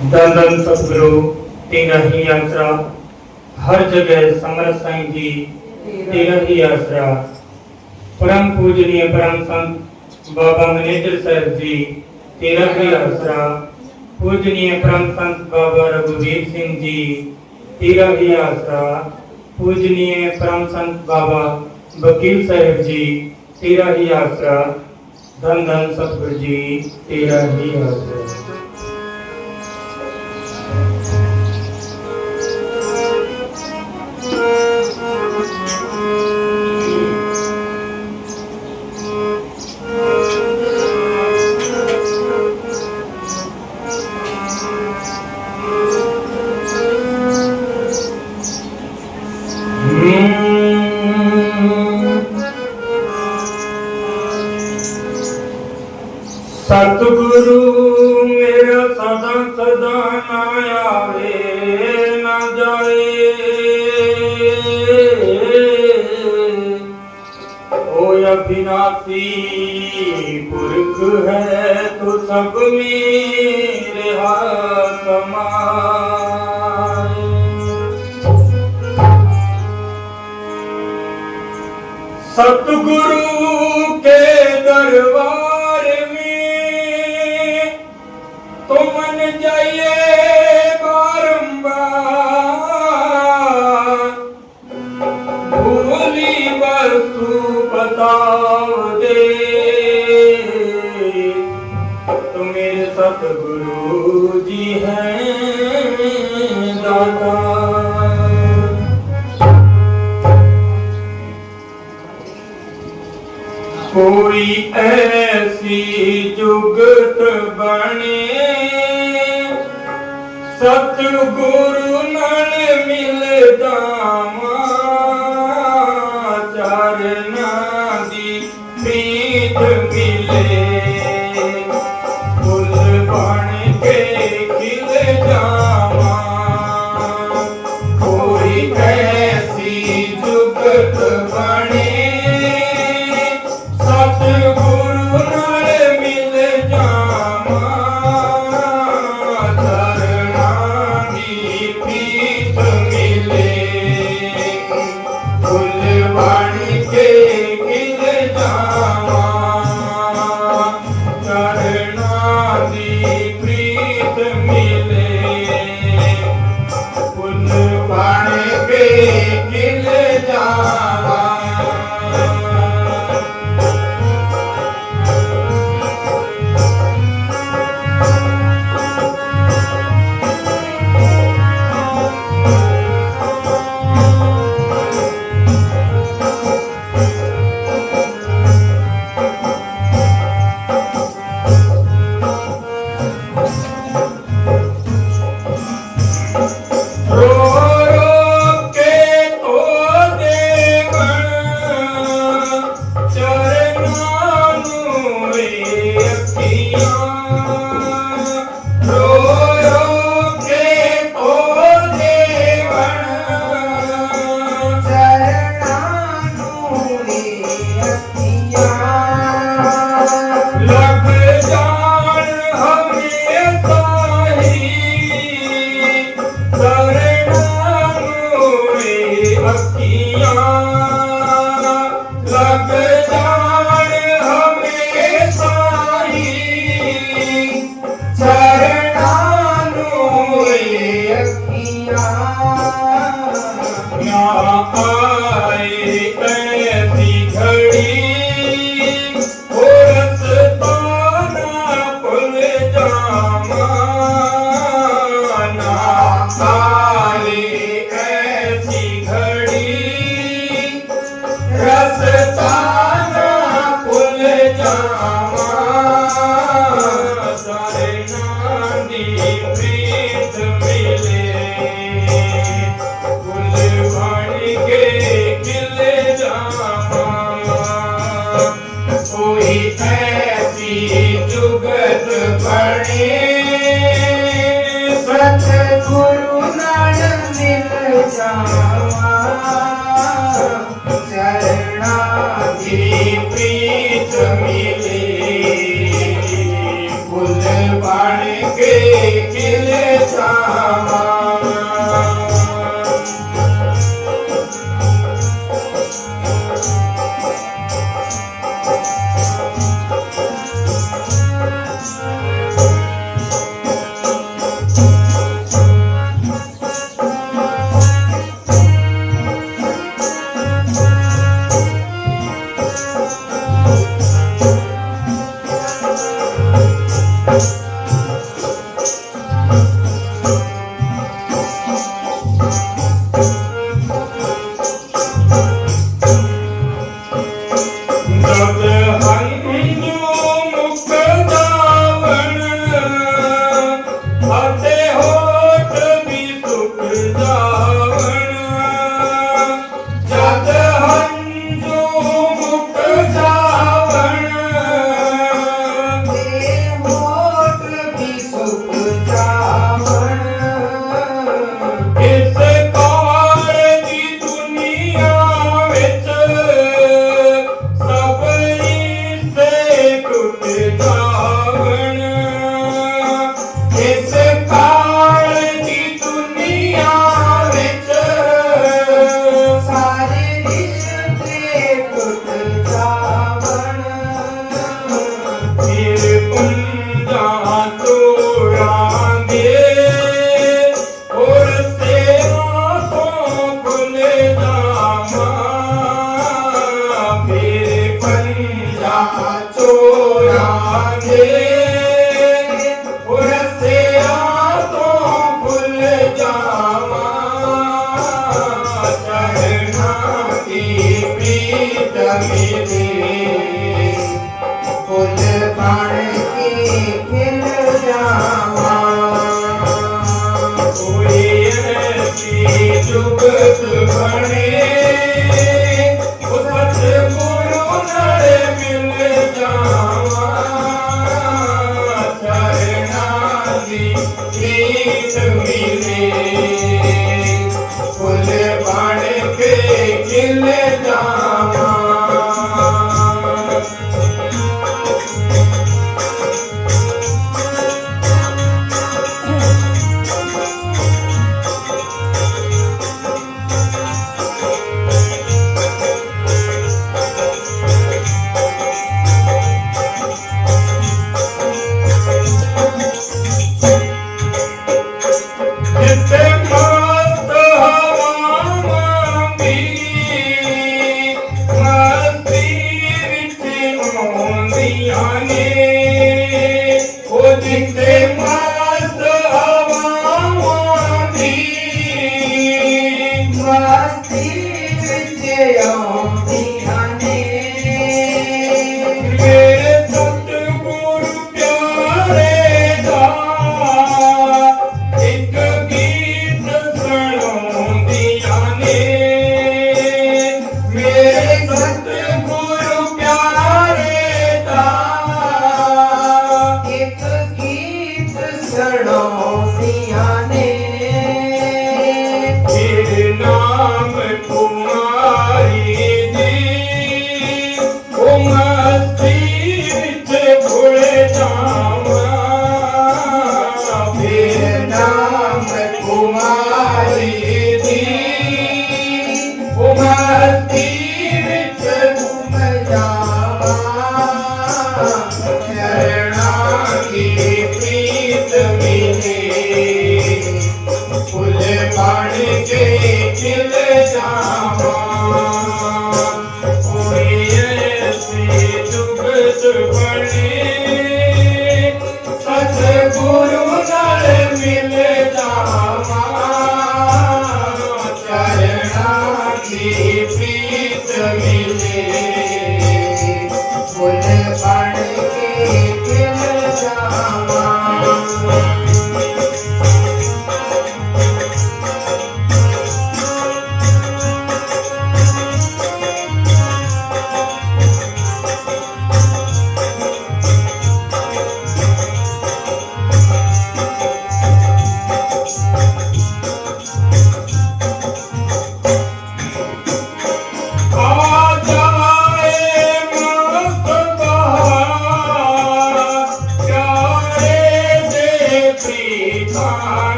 धन धन सतगुरु तेरा ही आसरा, हर जगह समर्थ साईं जी तेरा ही आसरा। परम पूजनीय परम संत बाबा मैनेजर साहब जी तेरा ही आसरा। पूजनीय परम संत बाबा रघुवीर सिंह जी तेरा ही आसरा। पूजनीय परम संत बाबा वकील साहब जी तेरा ही आसरा। धन धन सतगुरु जी तेरा ही आसरा। सतगुरु मेरा सदा सदा ना आवे ना जाए। ओ अविनाशी पुरख है तो सब मेरे हाथ समाए। सतगुरु के दरबार तो मन जाइए बारंबार। भूली वस्तु बताओ दे तो मेरे सतगुरु जी हैं दाता। कोई ऐसी जुगत बने सतगुरु नल मिल जावा। चरना दी प्रीत मिले फूल बन के खिल जावा। कोई ऐसी जुगत बने सतगुरु नल मिल जावा। चरना दी प्रीत मिले फूल बन के खिल जावा। चरना दी प्रीत मिले फूल बन के खिल जावा। सतगुरु नल मिल जावा। चरना दी प्रीत मिले फूल बन के खिले जावा।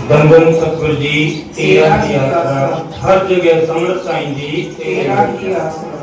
धन सतगुरु जी तेरा ही आसरा, हर जगह समर्थ साईं जी तेरा ही आसरा।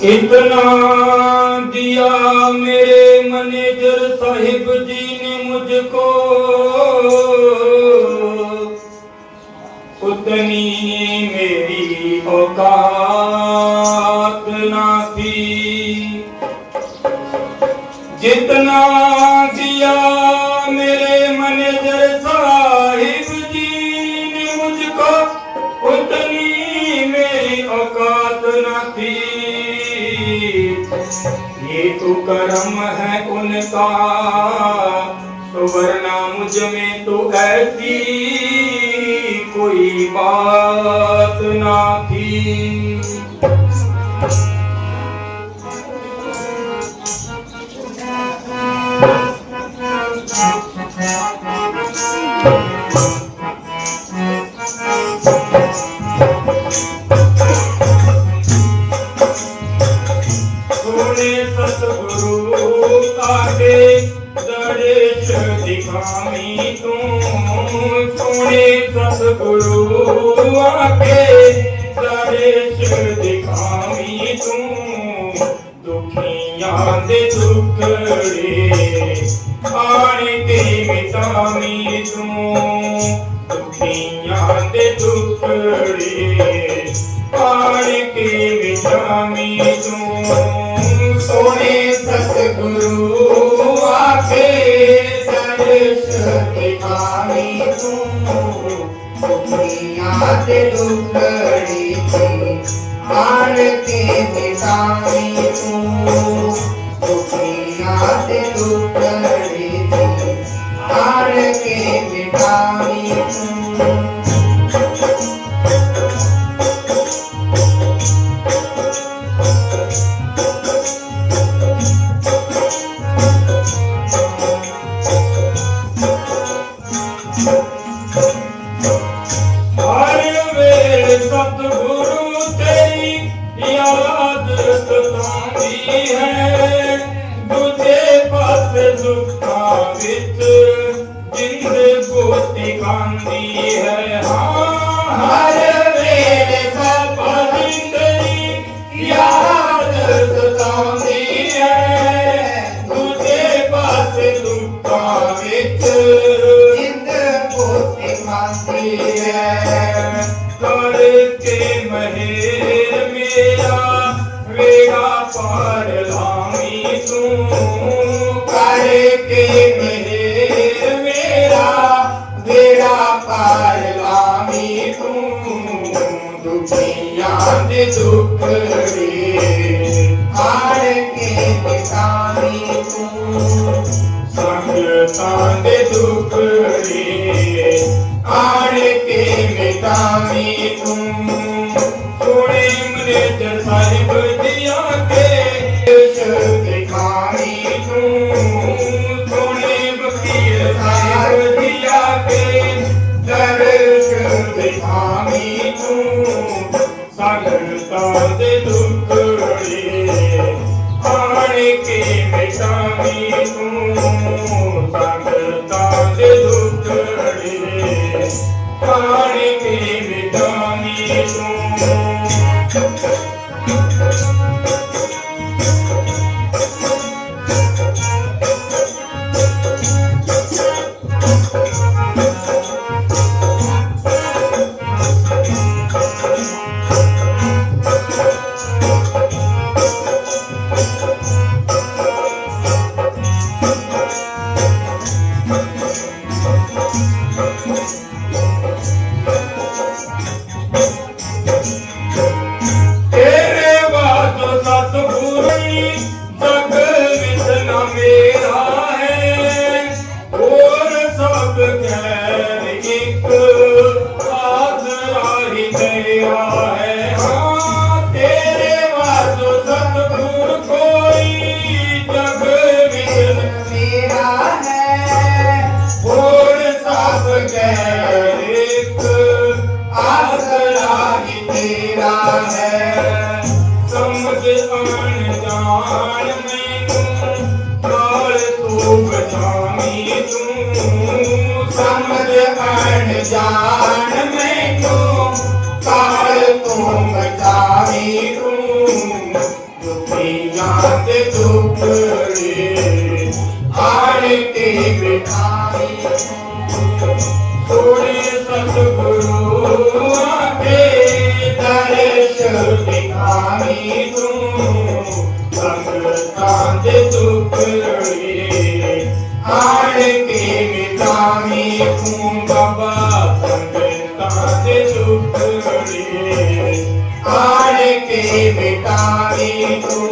इतना दिया मेरे मैनेजर साहिब जी ने मुझको, उतनी मेरी औकात ना थी। जितना दिया मेरे मैनेजर साहिब जी ने मुझको, उतनी मेरी औकात ना थी। ये तो करम है उनका, तो वरना मुझ में तो ऐसी कोई बात ना थी। सतगुरु आके दर्श दिखावी तू, दुखियां दे दुखड़े आण के मिटावी तू। दुखियां दे दुखड़े आण के मिटावी तू। सोने सतगुरु आके दर्श दिखावी तू, दुखियां दे दुखड़ी आण के मिटावी तू। दुखियां दे दुखड़ी आण के मिटावी तू। सतगुरु तेरी याद सतांदी है, दूजे पास दुखां विच जिंद गोती खांदी है। हाँ हर वेले सपनी तेरी याद सतांदी है, दूजे पास दुखां विच जिंद गोती खांदी है। करके महेर मेरा वेड़ा पार लावी तू। करके महेर मेरा वेड़ा पार लावी तू। दुखियां दे दुखड़े आण के मिटावी तू। संगतां दे दुखड़े आण बिठामी तू संगतां दे दुखड़े आण के बिठामी तू संगतां दे दुखड़े आण के बिठामी तू जान मैं तू काल तू बचावी तू दुखिया ते दुखड़े आड़ के बिठावी सोने सतगुरु आके दर्श दिखावी तू संगतां दे दुखड़े आड़ के बिठावी तू बाबा संगतां दे दुखड़े आड़ के बिठावी तू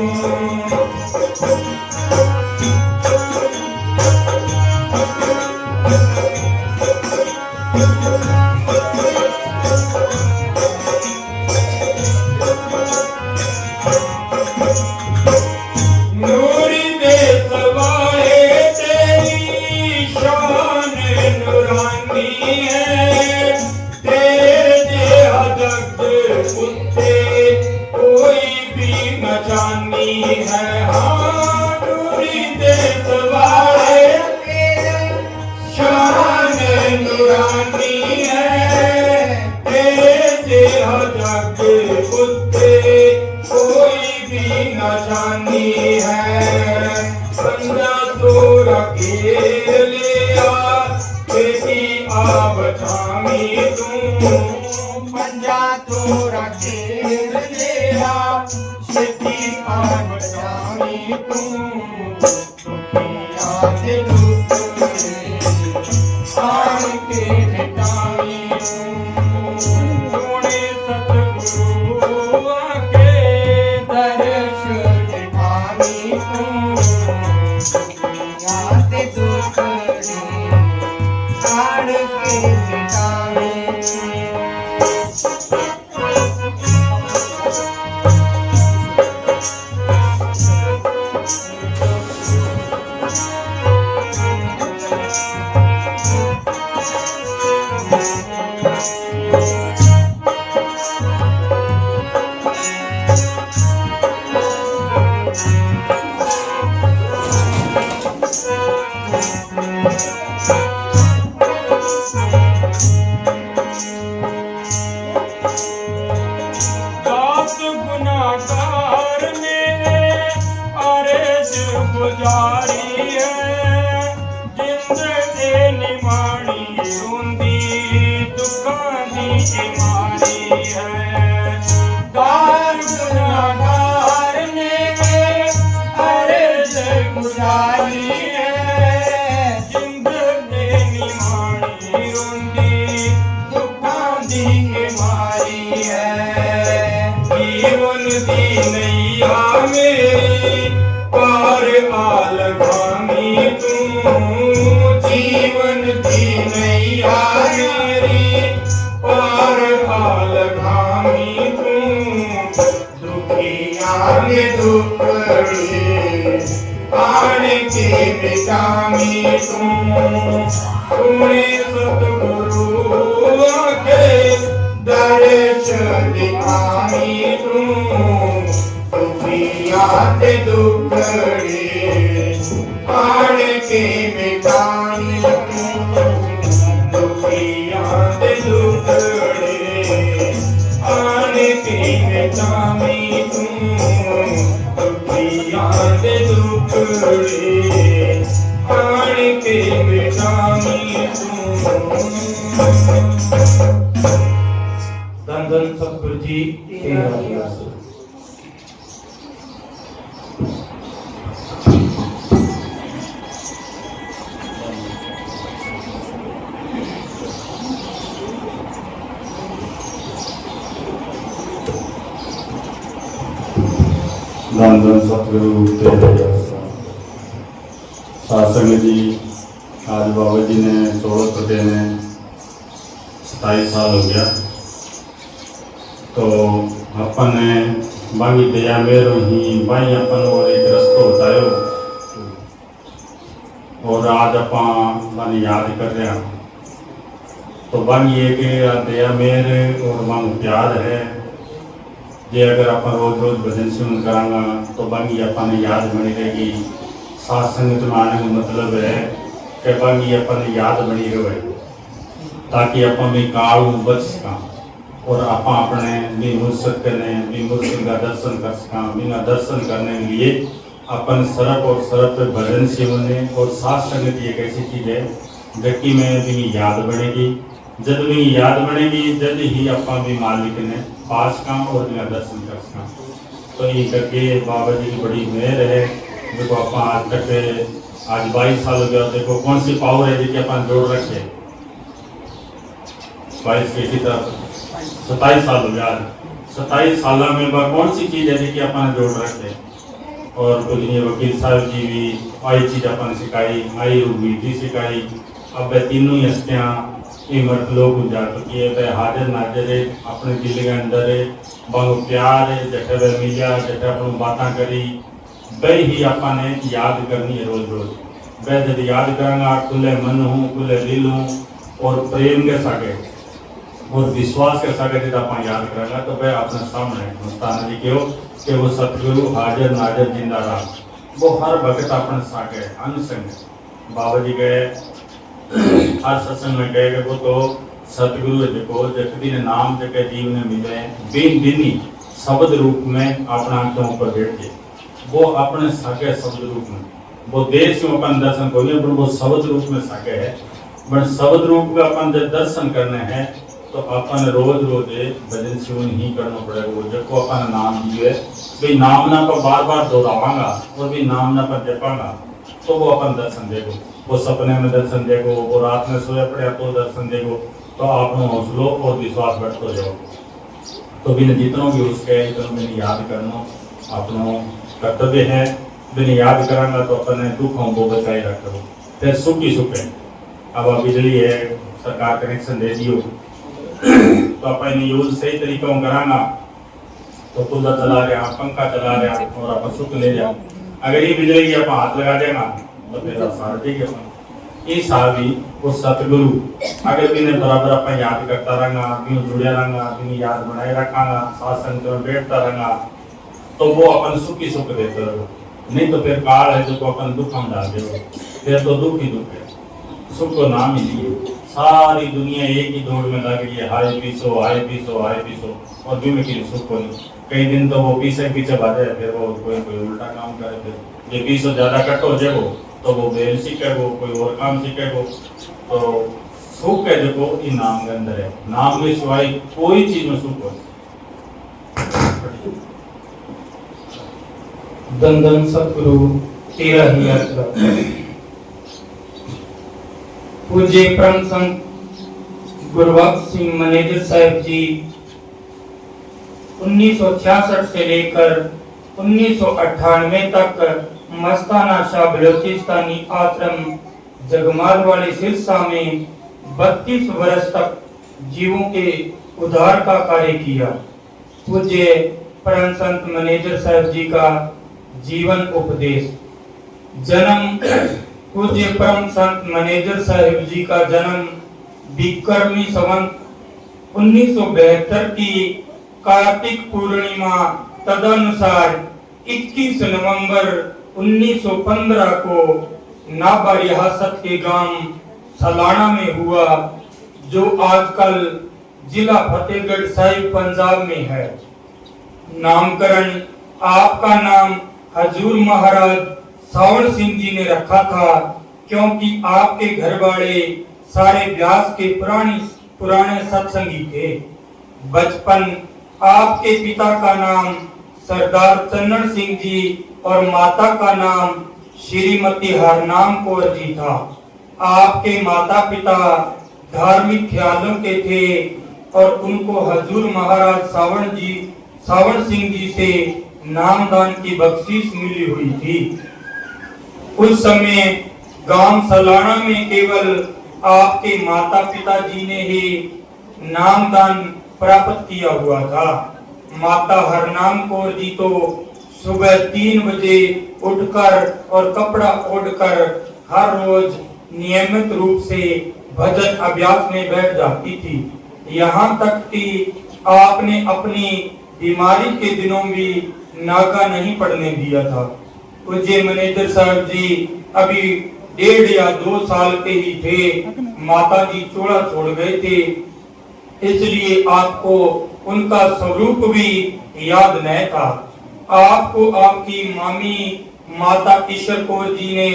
मिटामी तुम सुने सतगुरु आके दर्शन दिखाई तू दुनिया ते दुखड़े आन के मिटाई तू दुनिया ते दुखड़े आन के मिटाई तू दुनिया ते दुखड़े आन के मिटाई तू। धन धन सतगुरु जी तेरा ही आसरा। धन धन सतगुरु तेरे ही आसरा। सासंग जी आज बाबा जी ने 16 पते में 27 साल हो गया, तो अपन ने बागी दया मेरो ही बाई अपन और एक रस्तो बतायो और आज अपन बानी याद कर रहे हैं। तो बागी एक दया मेरे और मांग प्यार है जे अगर अपन रोज रोज भजन सुन करांगा तो बागी अपन याद बनी रहेगी। साथ संगत में आने का मतलब है कि बागी अपन याद बनी रहे ताकि अपन भी काल बच सका और आप अपने भी मुर्शद करने भी मुर्शद का दर्शन कर सका। बिना दर्शन करने के लिए अपन सरप और सरप पे भजन सेवने और साथ संगत एक ऐसी चीज़ है जबकि में भी याद बनेगी। जब भी याद बनेगी जब ही अपन भी मालिक ने पास का और बिना दर्शन कर सका। तो ये करके बाबा जी की बड़ी मेहर है। देखो अपन आज तक आज 22 साल हो गया। देखो कौन सी पावर है जिसके अपन जोड़ रखे 22 के इसी तरह 27 साल हो गया। 27 साल में कौन सी चीज़ है जिसकी अपन जोड़ रखे। और कुछ नहीं वकील साहब जी भी आई चीज़ अपन सिखाई, आई विधि सिखाई। अब वह तीनों ही हस्तियाँ इमरत लोग जा चुकी है। वह हाजिर नाजिर है अपने दिल के अंदर है बहुत प्यार है। जैसे वह मिलिया जैसे अपन बातें करी वह ही अपन ने याद करनी है रोज रोज। वह जब याद करेंगे खुले मन हूँ खुले दिल हूँ और प्रेम के सागे और विश्वास के सागे जब अपन याद करेंगे तो वह अपने सामने मुस्ताना जी के कि वो सतगुरु हाजिर नाजिर जिंदा रहा। वो हर वक्त अपने सागे अनुसंग बाबा जी गए हर सत्संग में गए वो तो सतगुरु जो जगदी ने नाम जगह जीव ने मिले बिन बिनी शब्द रूप में अपना आंखों पर बैठ गए। वो अपने सागे शब्द रूप में वो देश में अपन दर्शन को नहीं वो शब्द रूप में सागे है। बट शब्द रूप का अपन जब दर्शन करने हैं तो अपन रोज रोज भजन सेवन ही करना पड़ेगा। वो जब को अपन नाम दिए भाई नाम ना पर बार बार दोहरावांगा और भी नाम ना पर जपांगा तो वो अपन दर्शन देखो। वो सपने में दर्शन देखो वो रात में सोया पड़े तो दर्शन देखो तो आप हौसलो और विश्वास बढ़ते जाओ। तो बिन जितनों भी उसके इतनों बिन याद करना अपनों कर्तव्य है। बिन याद करांगा तो अपने दुखों को बचाए रखो। फिर सुख ही सुख है। अब बिजली है सरकार कनेक्शन दे दियो तो अपन यूज सही तरीकों करांगा तो कूलर चला रहे पंखा चला रहे और अपन सुख ले जाओ। अगर ये बिजली की अपन हाथ लगा देगा तो फिर सारा ठीक है। ये सारी वो सतगुरु अगर भी बराबर अपन याद करता रहेगा भी जुड़े रहेगा भी याद बनाए रखागा साथ संग में बैठता रहेगा तो वो अपन सुख ही सुख देते रहो। नहीं तो फिर काल है जो अपन दुख हम डाल दे फिर तो दुख ही दुख है। सुख को नाम ही लिए सारी दुनिया एक ही दौड़ में लग गई है हाय पीसो हाय पीसो हाय पीसो और भी में सुख को नहीं। कई दिन तो वो पीछे पीछे भागे फिर वो कोई कोई उल्टा काम करे फिर ये पीसो ज्यादा कट हो जाए तो वो बेल सीखे वो कोई और काम सीखे वो। तो सुख है जो ये नाम के अंदर है। नाम के सिवाय कोई चीज में सुख हो। धन धन सतगुरु तेरा ही आसरा। पूज्य परम संत गुरबख्श सिंह मैनेजर साहब जी 1966 से लेकर 1998 तक मस्ताना शाह बलोचिस्तानी आश्रम जगमाल वाले सिरसा में 32 वर्ष तक जीवों के उद्धार का कार्य किया। पूज्य परम संत मैनेजर साहब जी का जीवन उपदेश। जन्म पूज्य परम संत मैनेजर साहब जी का जन्म विक्रमी संवत 1972 की कार्तिक पूर्णिमा तदनुसार 21 नवंबर 1915 को नाबा रियासत के गांव सलाना में हुआ, जो आजकल जिला फतेहगढ़ साहिब पंजाब में है। नामकरण आपका नाम हजूर महाराज सावण सिंह जी ने रखा था, क्योंकि आपके घर वाले सारे व्यास के पुराने सत्संगी थे। बचपन आपके पिता का नाम सरदार चन्नन सिंह जी और माता का नाम श्रीमती हरनाम कौर जी था। आपके माता पिता धार्मिक ख्यालों के थे और उनको हजूर महाराज सावण सिंह जी से नामदान की बख्शीश मिली हुई थी। उस समय गांव सलाना में केवल आपके माता पिता जी ने ही नामदान प्राप्त किया हुआ था। माता हरनाम कौर जी तो सुबह 3 बजे उठकर और कपड़ा ओढ़कर हर रोज नियमित रूप से भजन अभ्यास में बैठ जाती थी। यहाँ तक कि आपने अपनी बीमारी के दिनों भी नागा नहीं पड़ने दिया था। पूज्य मैनेजर साहब जी अभी 1.5 या 2 साल के ही थे, माता जी चोला छोड़ गए थे, इसलिए आपको उनका स्वरूप भी याद नहीं था। आपको आपकी मामी माता ईश्वर कौर जी ने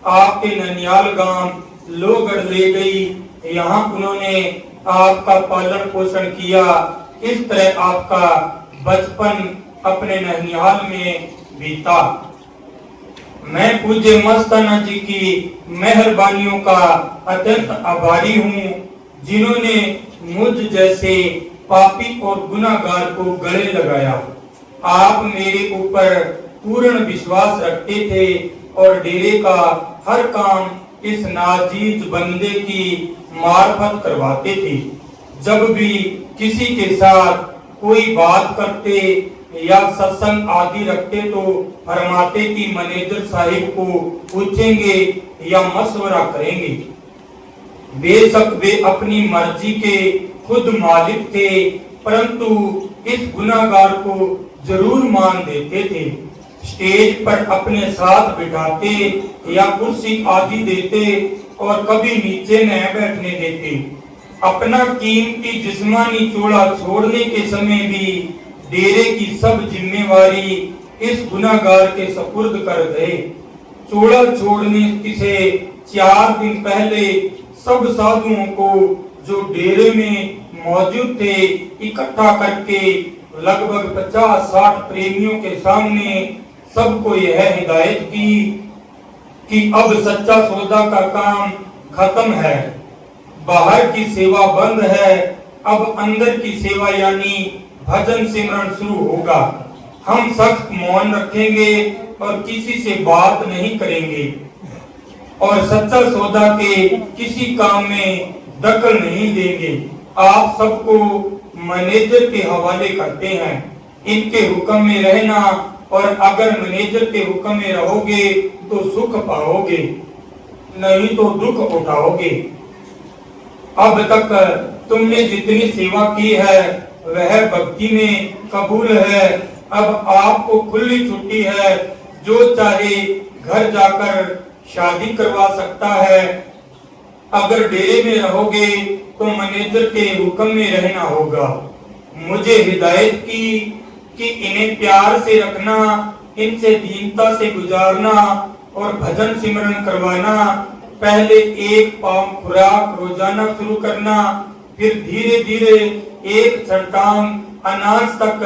आपके ननियाल गांव लोहगढ़ ले गई। यहाँ उन्होंने आपका पालन पोषण किया। इस तरह आपका बचपन अपने ननियाल में बीता। मैं पूज्य मस्ताना जी की मेहरबानियों का अत्यंत आभारी हूँ, जिन्होंने मुझ जैसे पापी और गुनाहगार को गले लगाया। आप मेरे ऊपर पूर्ण विश्वास रखते थे और डेरे का हर काम इस नाजीज बंदे की मार्फत करवाते थे। जब भी किसी के साथ कोई बात करते या सत्संग आदि रखते तो फरमाते कि मैनेजर साहिब को पूछेंगे या मशवरा करेंगे। बेशक वे अपनी मर्जी के खुद मालिक थे, परंतु इस गुनाहगार को जरूर मान देते थे। स्टेज पर अपने साथ बिठाते या कुर्सी आदि देते और कभी नीचे न बैठने देते। अपना कीमती जिस्मानी चोला छोड़ने के समय भी डेरे की सब जिम्मेवारी इस गुनाहगार के सपुर्द कर गए। चोला छोड़ने से 4 दिन पहले सब साधुओं को जो डेरे में मौजूद थे इकट्ठा करके लगभग 50-60 प्रेमियों के सामने सबको यह हिदायत की कि अब सच्चा सौदा का काम खत्म है, बाहर की सेवा बंद है, अब अंदर की सेवा यानी भजन सिमरन शुरू होगा। हम सख्त मौन रखेंगे और किसी से बात नहीं करेंगे और सच्चा सौदा के किसी काम में दखल नहीं देंगे। आप सबको मैनेजर के हवाले करते हैं। इनके हुक्म में रहना और अगर मैनेजर के हुक्म में रहोगे तो सुख पाओगे, नहीं तो दुख उठाओगे। अब तक तुमने जितनी सेवा की है वह भक्ति में कबूल है। अब आपको खुली छुट्टी है, जो चाहे घर जाकर शादी करवा सकता है। अगर डेरे में रहोगे तो मैनेजर के हुक्म में रहना होगा। मुझे हिदायत की कि इन्हें प्यार से रखना, इनसे दीनता से गुजारना और भजन सिमरन करवाना। पहले 1 पाव खुराक रोजाना शुरू करना, फिर धीरे धीरे 1 छटांग अनाज तक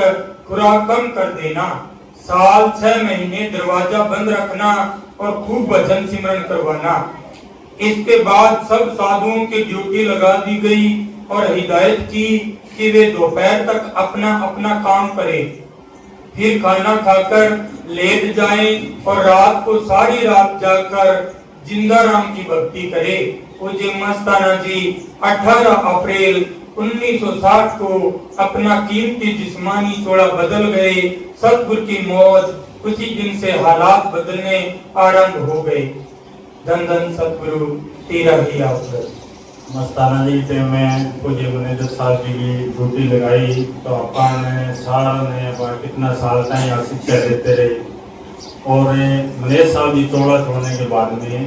खुराक कम कर देना। साल 6 महीने दरवाजा बंद रखना और खूब भजन सिमरन करवाना। इसके बाद सब साधुओं की ड्यूटी लगा दी गई और हिदायत की कि वे दोपहर तक अपना अपना काम करें, फिर खाना खाकर लेट जाएं और रात को सारी रात जाकर जिंदा राम की भक्ति करें। पूज्य मस्ताना जी 18 अप्रैल 1960 को अपना कीमती जिस्मानी चोला बदल गए। सतगुरु की मौत उसी दिन से हालात बदलने आरंभ हो गए। धन धन सतगुरु तेरा ही आशीर्वाद। मस्ताना जी पे मैं पूज्य मैनेजर साहब जी की ड्यूटी लगाई तो अपन ने सारा ने कितना साल तक यहाँ शिक्षा देते रहे। और मैनेजर साहब जी चौड़ा छोड़ने के बाद में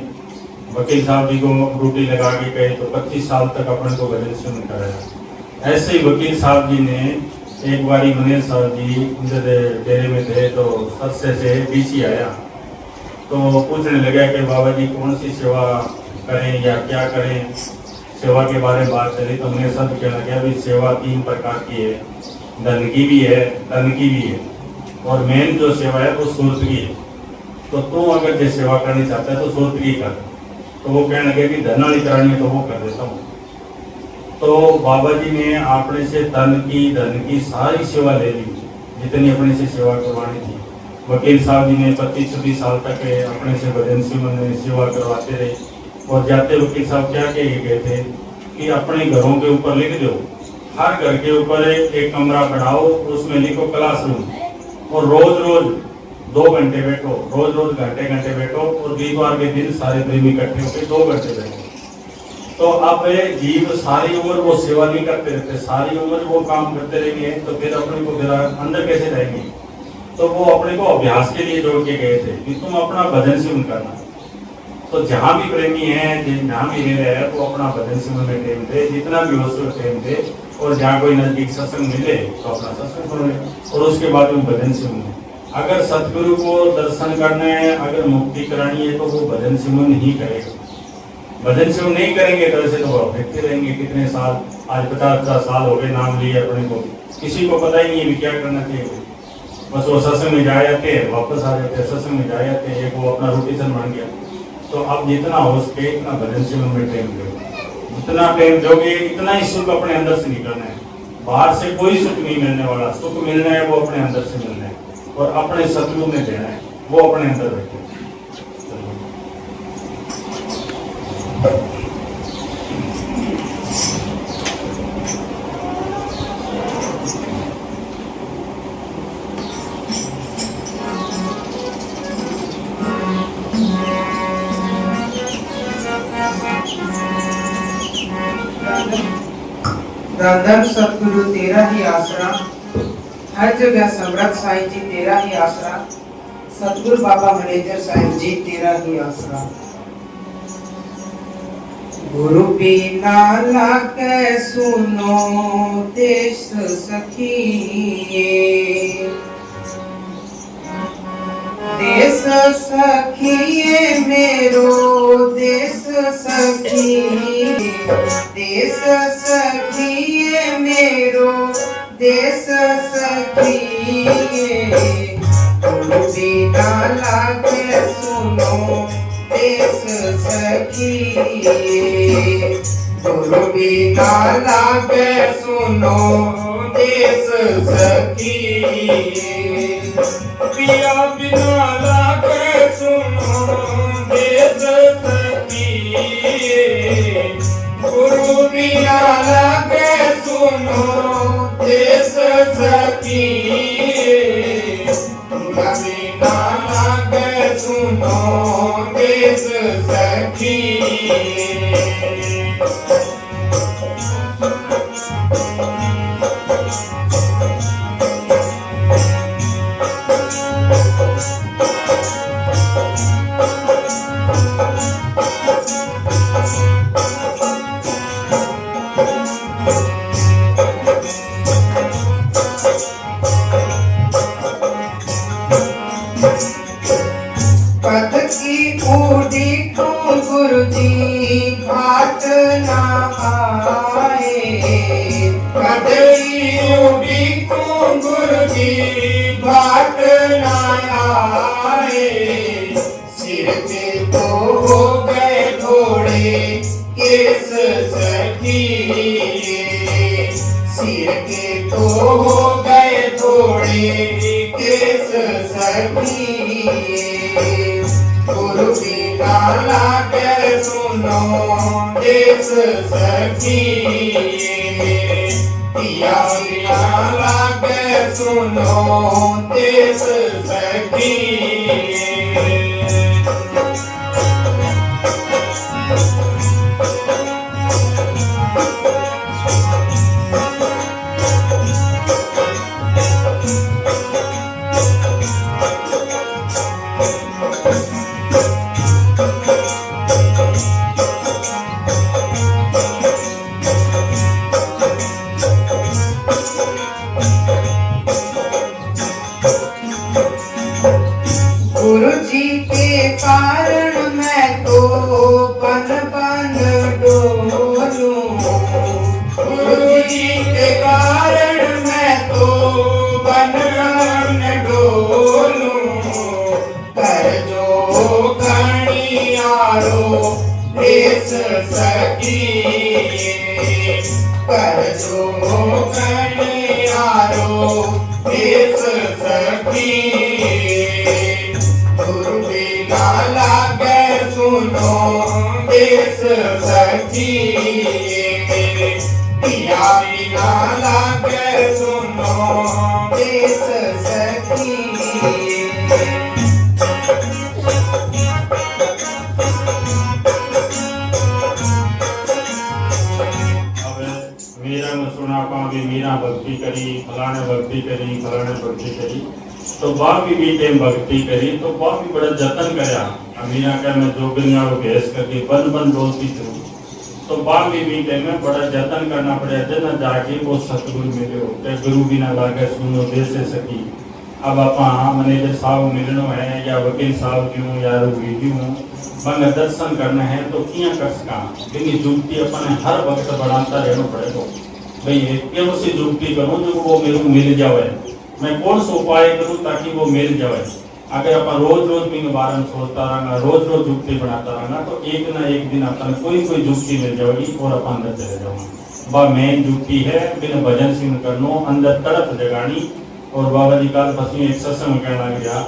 वकील साहब जी को ड्यूटी लगा के गए तो 25 साल तक अपने को भजन सुन कराया। ऐसे ही वकील साहब जी ने एक बारी मैनेजर साहब जी उनके डेरे में थे तो सरसे से डीसी आया तो पूछने लगा कि बाबा जी कौन सी सेवा करें या क्या करें, सेवा के बारे में बात चली तो मैंने सब कहना क्या भी सेवा 3 प्रकार की है, धन की भी है, तन की भी है और मेन जो सेवा है वो सूरत की है। तो तू अगर जो सेवा करनी चाहता है तो सूरत की कर। तो वो कहने लगे कि धन वाली करानी है तो वो कर देता हूँ। तो बाबा जी ने अपने से तन की धन की सारी सेवा ले ली जितनी अपने से सेवा करवानी थी। वकील साहब जी ने 25-26 साल तक अपने से भजन सिमरन में सेवा करवाते रहे। और जाते वकील साहब क्या कह गए थे कि अपने घरों के ऊपर लिख दो, हर घर के ऊपर एक कमरा बनाओ, उसमें लिखो क्लासरूम और रोज रोज 2 घंटे बैठो, रोज रोज घंटे बैठो और वीरवार के दिन सारे प्रेमी इकट्ठे होकर 2 घंटे बैठो। तो अब जीव सारी उम्र वो सेवा नहीं करते रहते, सारी उम्र वो काम करते रहेंगे तो फिर अपने को जरा अंदर कैसे रहेंगे। तो वो अपने को अभ्यास के लिए जोड़ के गए थे कि तुम अपना भजन सिमरन करना। तो जहाँ भी प्रेमी है, जहाँ भी रह रहे हैं वो अपना भजन सिमरन में टाइम दे, जितना भी हो सके टाइम दे। और जहाँ कोई नजदीक सत्संग मिले तो अपना सत्संग सुन ले और उसके बाद में भजन सिमरन। अगर सतगुरु को दर्शन करना है, अगर मुक्ति करानी है तो वो भजन सिमरन ही करेगा। भजन सिमरन नहीं करेंगे तो ऐसे तो वो देखते रहेंगे कितने साल, आज 50-50 साल हो गए नाम लिए अपने को, किसी को पता ही नहीं है भी क्या करना चाहिए। बस वो सत्संग में जा जाते हैं, वापस आ जाते हैं, सत्संग में जा जाते हैं, एक वो अपना रोटेशन बन गया। तो अब जितना हो सके इतना भजन सिमरन में टाइम दो, जितना टाइम दोगे इतना ही सुख अपने अंदर से निकलना है। बाहर से कोई सुख नहीं मिलने वाला, सुख मिलना है वो अपने अंदर से मिलना है और अपने सतगुरु में देना है, वो अपने अंदर रखे। धन सतगुरु तेरा ही आसरा, हर जगह समर्थ साईं जी तेरा ही आसरा, सतगुरु बाबा मैनेजर साहिब जी तेरा ही आसरा। गुरु बिना लागे सुनो देश सखिए, देश सखिए मेरो देश सखिए, देश सखिए मेरो देश सखिए। गुरु बिना लागे सुनो देश सखिए, गुरु बिना लागे सुनो देश सखिए। पिया बिना लागे सुनो देश सखिए, गुरु बिना लागे सुनो देश सखिए। बिना लागे सुनो देश सखिए। पद की ऊडी को गुरु जी भाट ना आए, पद की ऊडी को गुरु जी भाट ना आए। सिर पे तो हो गए थोड़े केस सखिए, सिर के तो हो गए थोड़े केस सखिए। गुरु बिना लागे सुनो देश सखिए, पिया बिना लागे सुनो देश सखिए। कर जो कन्यारो देश सखी गुरु बिना लागे सुनो देश सखी पिया बिना लागे सुनो देश सखी मीरा में सुना पाऊँ भी मीरा भक्ति करी फलाने भक्ति करी तो बाप भी टेम भक्ति करी तो बाप भी बड़ा जतन करया मीरा का मैं जोगिनिया को भेस करके बन डोलती थी तो बाप भी टेम में बड़ा जतन करना पड़े जन जाके वो सतगुरु मिले हो गुरु भी ना लागे सुनो दे से सकी अब आप मैनेजर साहब मिलनो है या वकील साहब क्यों या रूबी क्यों मन दर्शन करना है तो किया कर सका लेकिन जुगती अपने हर वक्त बढ़ाता रहना पड़ेगा भाई क्यों सी जुगती करूँ जो वो मेरे को मिल जाए मैं कौन सा उपाय करूँ ताकि वो मिल जाए अगर अपन रोज भी बारे में सोचता रहना रोज जुगती बनाता रहना तो एक ना एक दिन अपन कोई जुगती मिल जाएगी और अपन अंदर चले जाऊंगा बा मेन जुगती है बिना भजन सिंह करनो अंदर तड़प जगानी और बाबा जी काल फसी एक सत्संग कहना गया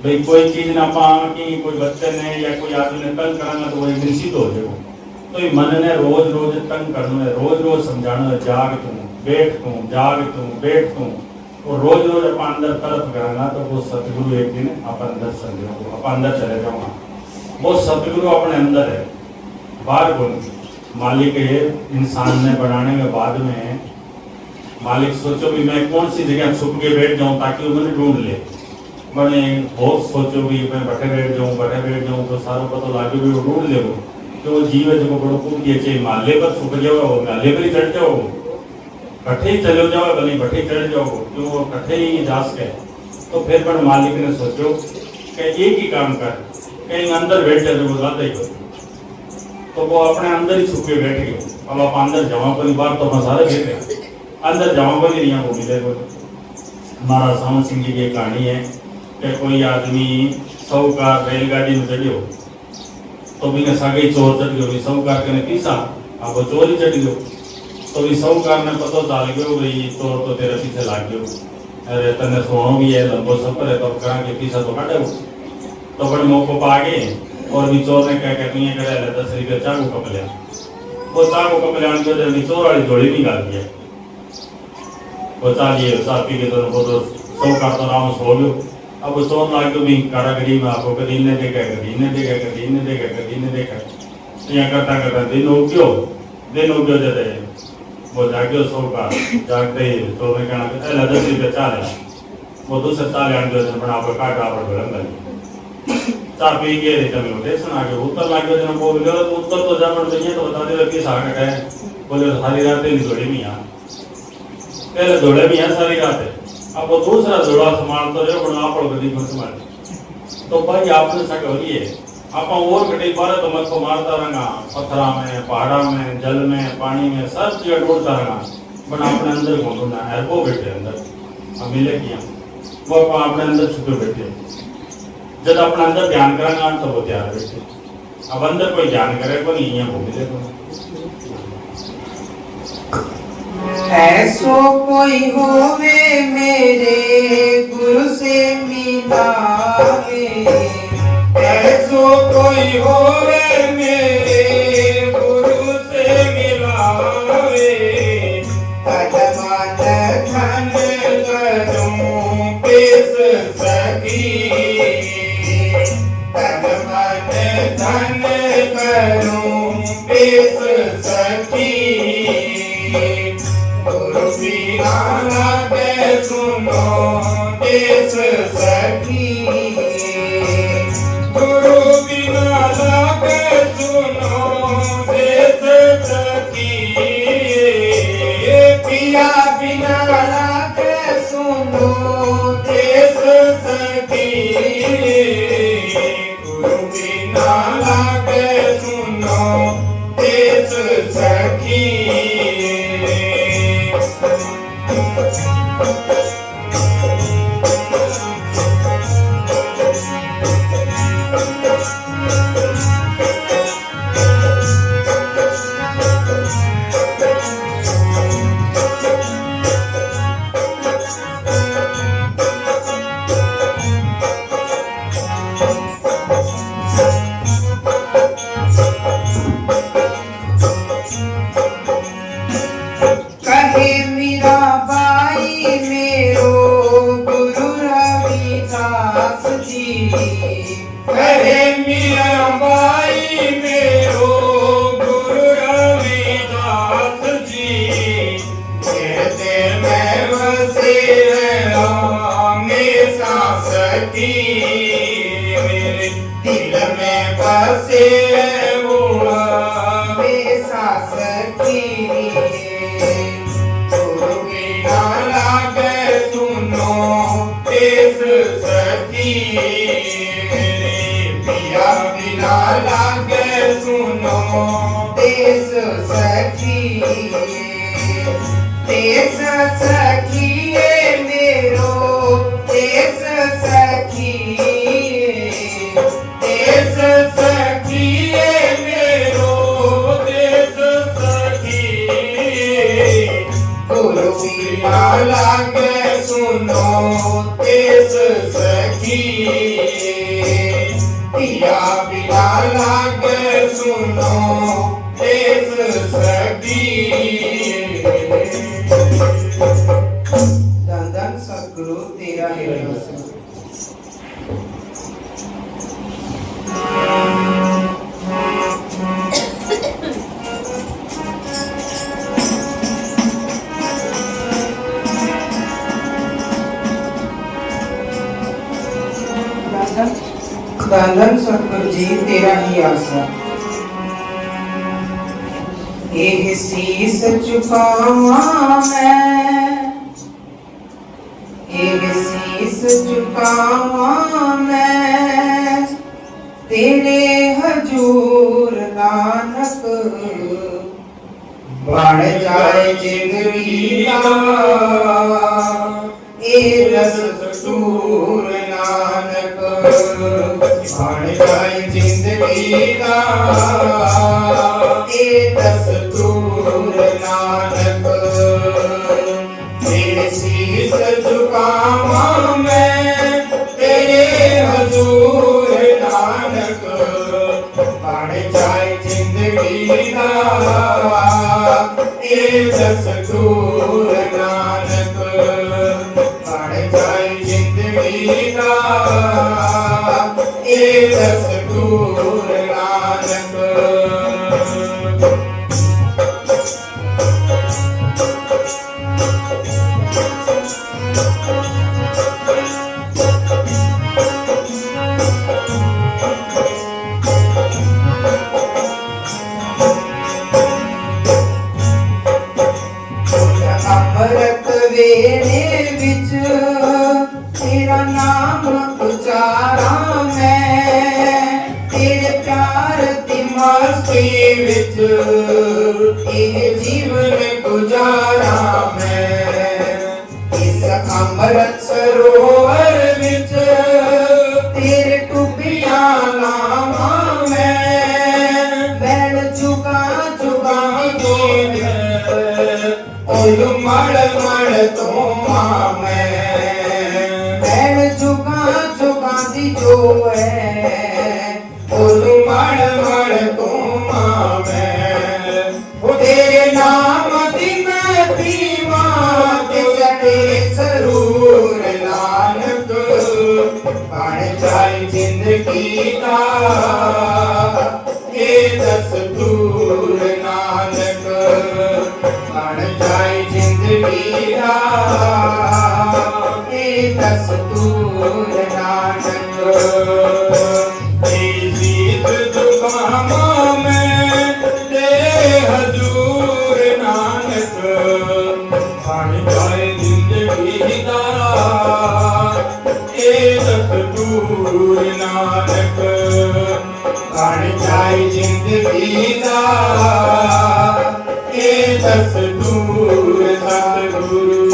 भाई कोई चीज ना पा कि कोई बच्चे ने या कोई आदमी ने तंग कराना तो वो एक दिन सिद्ध हो जाएगा तो ये मन ने रोज तंग करना है रोज समझाना है जाग तू बैठ तू और रोज अपन अंदर तड़प कराना तो वो सतगुरु एक दिन अपन अंदर समझेगा अपन अंदर चले जाऊंगा वो सतगुरु अपने अंदर है बाहर कौन मालिक ये इंसान ने बनाने के बाद में मालिक सोचो भी मैं कौन सी जगह छुप के बैठ जाऊं ताकि वो मैंने ढूंढ ले मैंने बहुत सोचो भी मैं बैठे बैठ जाऊं तो सारों पता लागे भी वो ढूंढ ले वो तो वो जीव जो बड़ो कूद दिए चाहिए माले पर छुप जाओ वो माले पर ही चढ़ जाओ कट्ठे ही चले जाओ भले कट्ठे ही चढ़ जाओ क्यों वो कट्ठे ही जास के तो फिर पर मालिक ने सोचो कि एक ही काम कर कहीं अंदर बैठ जाए वो ज्यादा ही करो तो वो अपने अंदर ही छुप के बैठ गए अब आप अंदर जमा पर बार तो सारे बैठ गए अंदर जमा पर नहीं वो मिले महाराज सावन सिंह जी की कहानी है कि कोई आदमी साहूकार रेलगाड़ी में चढ़ियो तो भी सागे चोर चढ़ गयो साहूकार के पीछा अब वो चोर ही चढ़ गयो तो भी साहूकार ने पता चल गयो भाई चोर तो तेरे पीछे लाग गयो अरे तने सोनो भी है लंबो सफर है तो करा के पीछा तो काटे तो बड़े मौको पा गए और भी चोर ने क्या कहती है करे 10 रुपये चाकू कप लिया वो चाकू कप लिया चोर वाली जोड़ी भी डाल दिया वो चाह पी के तो साहूकार तो नाम सो गयो अब वो चोर लाग गयो भी कारागरी में आपको कभी इन्हें देखा यहाँ करता दिन हो गयो जते वो जाग्यो साहूकार जागते ही चोर ने कहना 10 रुपये चाह लिया वो दूसरे चाह लिया बना पर काट आप चाह पी गए थे तमें स्टेशन आ गए उत्तर लाग गयो वो बोले तो उत्तर तो जामन चाहिए तो बता दे किस आगे है बोले सारी रात जोड़ी में यहाँ पहले जोड़े भी यहाँ सारी रात है अब वो दूसरा जोड़ा संभालते रहे बना आप गति को संभाल तो भाई आपने सक हो लिए आप और घटी बारे तो मत को मारता रहना पत्थरा में पहाड़ा में जल में पानी में सब जगह ढूंढता रहना बना अपने अंदर घूमना है वो बैठे अंदर हम मिले किया वो अपने अंदर छुपे बैठे जब अपने अंदर ध्यान करेंगे तो वो तैयार बैठे अब अंदर कोई ध्यान करे को नहीं यहाँ घूम ले ऐसो कोई होवे मेरे गुरु से मिलावे ऐसो कोई होवे मेरे गुरु से मिलावे तन धन करूं पेश सखी तन धन करूं पेश सखी गुरु बिना लागे सुनो देश सखी गुरु बिना लागे सुनो देश सखी पिया बिना लागे सुनो देश सखी गुरु बिना लागे सुनो देश सखी तेस सखिए मेरो तेस सखिए देश सखिए मेरो देश सखी गुरु बिना लागे सुनो देश सखी पिया बिना लागे सुनो देश सखी धन धन सतगुरु तेरा है आसरा। धन धन सतगुरु जी तेरा ही आसरा। एह शीस झुकावा मैं एह शीस झुकावा मैं तेरे हजूर नानक बन जाए जिंदगी का ए रस सूर नानक बन जाए जिंदगी का ए दस्तूर नानक तेरे शीस झुकावा मैं तेरे हजूर नानक बन जाए जिंदगी का ए दस्तूर नानक बन जाए जिंदगी का ए दस्तूर नानक अमृत वेले विच तेरा नाम उचारा मैं तेरे प्यार दी मस्ती विच ये जीवन गुजारा मैं इस अमृत सरोवर विच तेरे टुबियां लावा मैं बैठ चुका चुका ओलू मड़ मड़ तो मैं बैठ चुका चुका दी जो है ओलू मड़ मड़ तो मैं वो तेरे नाम दी मैं पीवा ते जड़े जरूर नानक बन जाए जिंदगी का ये दस्तूर नानक बन जाए जिंदगी का ये दस्तूर नानक जीत दुकामा में तेरे हजूर नानक बन जाए जिंदगी का ये दस्तूर नानक बन जाए जिंदगी का ये दस्तूर सतगुरु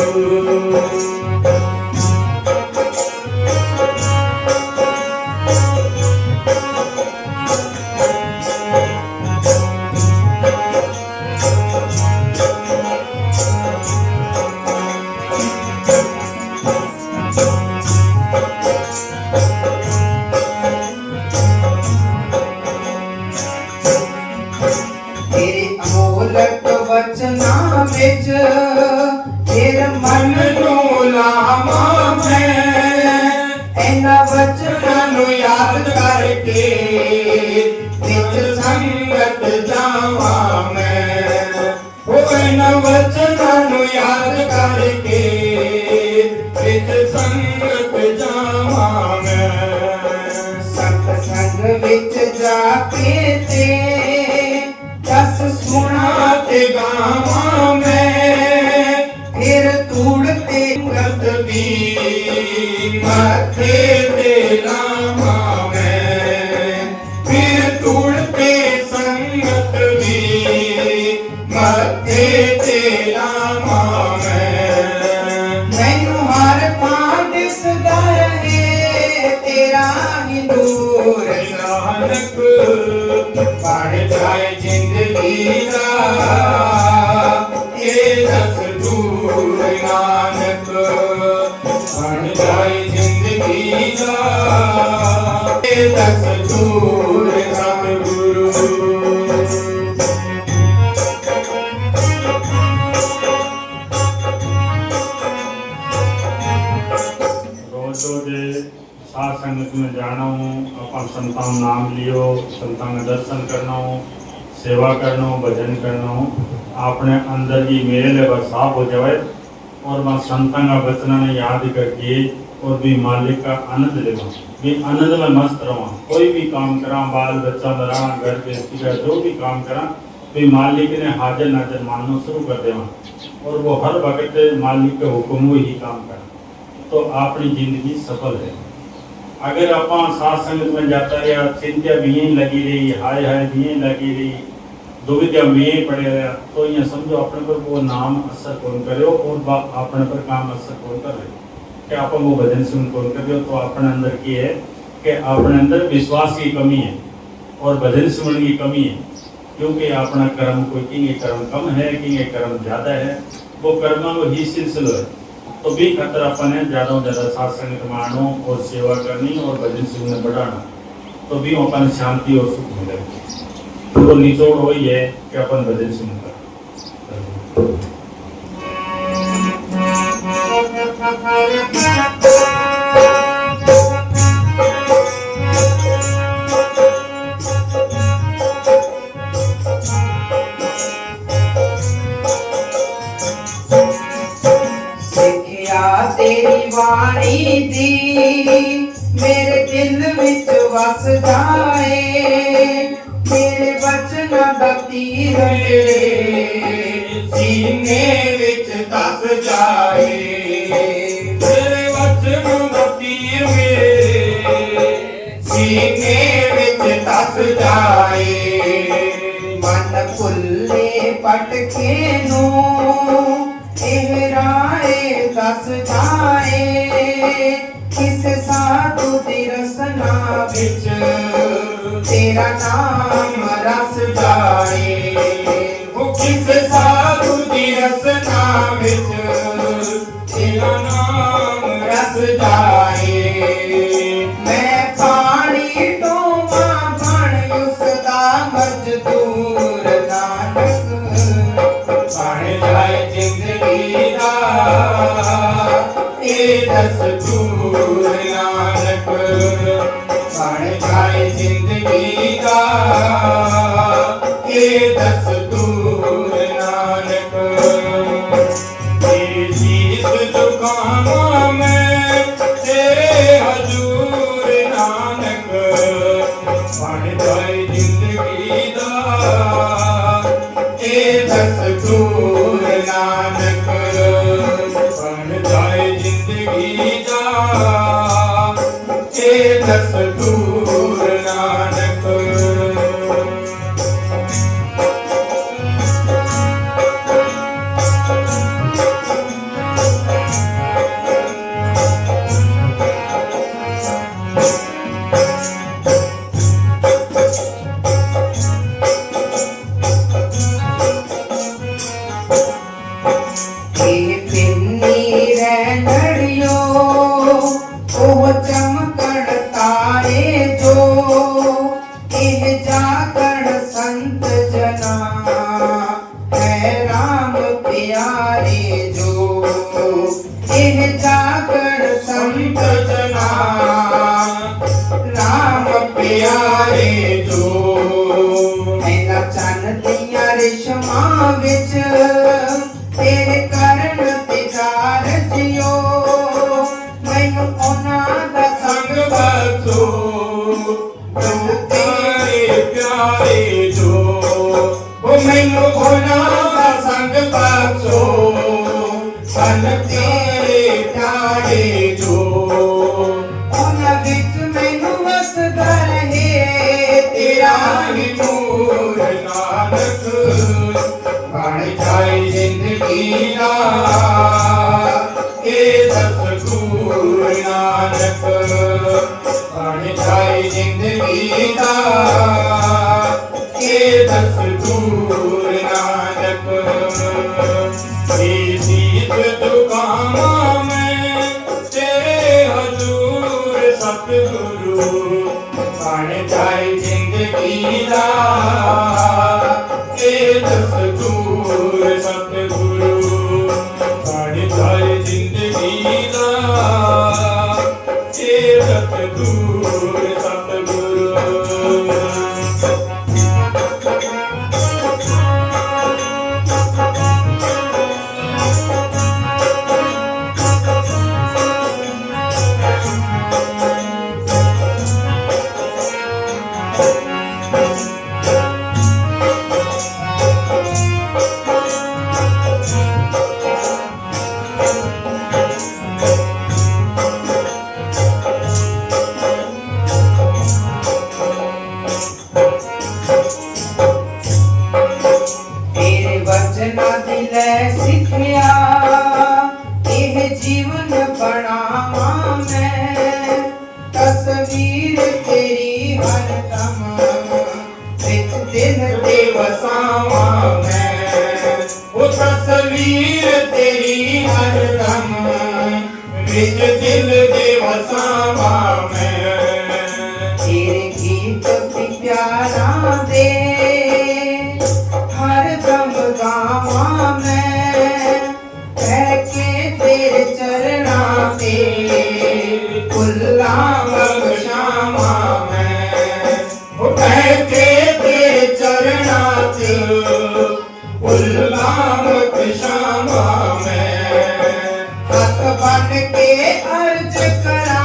तेरे अमोलक वचना विच तेरे मन ਨੂੰ ਲਾਵਾਂ ਮੈਂ एना वचना ਨੂੰ ਯਾਦ ਕਰਕੇ ਵਿੱਚ ਸੰਗਤ ਜਾਵਾਂ ਮੈਂ ਉਹ ਇਹਨਾਂ ਵਚਨਾਂ ਨੂੰ ਯਾਦ ਕਰਕੇ ਵਿੱਚ ਸੰਗਤ ਜਾਵਾਂ ਮੈਂ सत संग विच जाके ते दस सुना ਤੇ ਗਾਵਾਂ ਮੈਂ फिर तूड़ते ਸੰਗਤ ਦੀ ਮਾਥੇ ਤੇ ਲਾਵਾਂ ਮੈਂ ਫਿਰ ਤੁੜਤੇ ਸੰਗਤ ਦੀ ਮਾਥੇ तेरा मावे मैनू हर पां दिसदा रहे तेरा ही नूर नानक बन जाए जिंदगी दा ये दस्तूर नानक बन जाए जिंदगी दा ये दस्तूर सतगुरु रोज रोज साथ संगत में जाना हूँ, अपन संतान नाम लियो, संतान का दर्शन करना हूँ, सेवा करना हूँ, भजन करना हूँ, अपने अंदर की मेरे लिए साफ हो जाए और मैं संतान का बचना ने याद करके और भी मालिक का आनंद लेवा, भी आनंद में मस्त रहा, कोई भी काम करा, बाल बच्चा बना, घर गृहस्थी का जो भी काम करा, भी मालिक ने हाजिर नाजिर मानना शुरू कर देवा और वो हर वक्त मालिक के हुक्म ही काम करा, तो अपनी जिंदगी सफल है। अगर आप साथ संगत में जाता रहा, चिंता भी यहीं लगी रही, हाय हाय भी यहीं लगी रही, दुविधा में यहीं पड़े रहा, तो ये समझो अपने पर वो नाम असर कौन करे और अपने पर काम असर कौन कर रहे कि आप वो भजन सुन कौन कर रहे हो, तो अपने अंदर की है कि अपने अंदर विश्वास की कमी है और भजन सुनने की कमी है, क्योंकि अपना कर्म कोई कि कर्म कम है कि कर्म ज़्यादा है, वो कर्म वो ही सिलसिला है, तो भी खतरा अपन है ज़्यादा से ज़्यादा साथ संगत मानो और सेवा करनी और भजन सुनने बढ़ाना, तो भी अपन शांति और सुख मिलेगा। तो वो निचोड़ वही है कि अपन भजन सुनकर तेरी वाणी दी मेरे दिल विच वस जाए, मेरे वचन दा तीर सीने विच दस जाए, तेरे वचन दा तीर सीने विच दस जाए, मन खुले पटके नू राहे दस जाए, किस साधु दी रसना विच तेरा नाम रस जाए, वो किस साधु दी रसना विच तेरा नाम रस जाए, मैं पानी डोमा बन उसदा मजदूर नानक बन जाए जिंदगी दा ये दस्तूर नानक बन जाए जिंदगी दा ये दस्तूर नानक, तेरी जीत जुकामा में तेरे हजूर नानक बन जाए जिंदगी दा ये दस्तूर नानक बन जाए जिंदगी दा ये दस्तूर नानक। ਮੈਨੂੰ ਉਹਨਾਂ ਦਾ ਸੰਗ ਬਖਸ਼ੋ, ਸਨ ਤੇਰੇ ਪਿਆਰੇ ਜੋ, ਉਹਨਾਂ ਵਿੱਚ ਮੈਨੂੰ ਵਸਦਾ ਰਹੇ ਤੇਰਾ ਹੀ ਨੂਰ ਨਾਨਕ, ਬਣ ਜਾਏ जाए जिंदगी दा ये सतगुरु नानक बन जाए जिंदगी दा ये सतगुरु नानक ये सीत दुकामा में तेरे हजूर सतगुरु बन जाए जिंदगी दा ये सतगुरु सतगुरु बन जाए जिंदगी दा ये सतगुरु सतगुरु तेरे वचना दिले सिखिया यह जीवन बनावा मैं तस्वीर तेरी हर दम विच दिल दे बसावा मैं वो तस्वीर तेरी हर दम विच दिल दे बसावा मैं तेरे गीत भी प्यारा दे हर दम गावा मैं कह के तेरे चरणा पे गुलाम बख्शावा मैं वो कह के तेरे चरणा च गुलाम बख्शावा मैं हक बन के अर्ज करा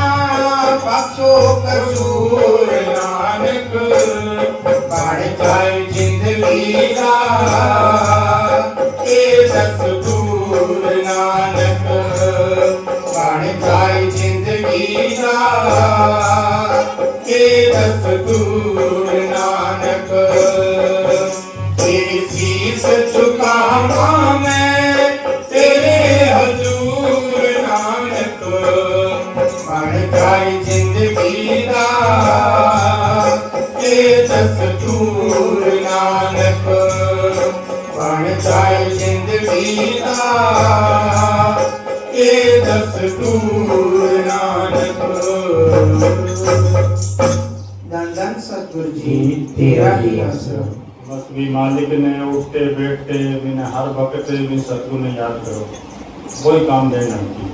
बख्शो कसूर नानक बन जाए जिंदगी दा ये सतगुरु नानक बन जाए जिंदगी दा ये सतगुरु नानक तेरी शीस झुकावा मैं तेरे हजूर नानक बन जाए जिंदगी दा ये सतगुरु नानक बन जाए जिंदगी दा ये सतगुरु नानक धन धन सतगुरु जी तेरा ही आसरा बस भी मालिक ने उठते बैठते भी ने हर वक्त भी सतगुरु ने याद करो वही काम देना की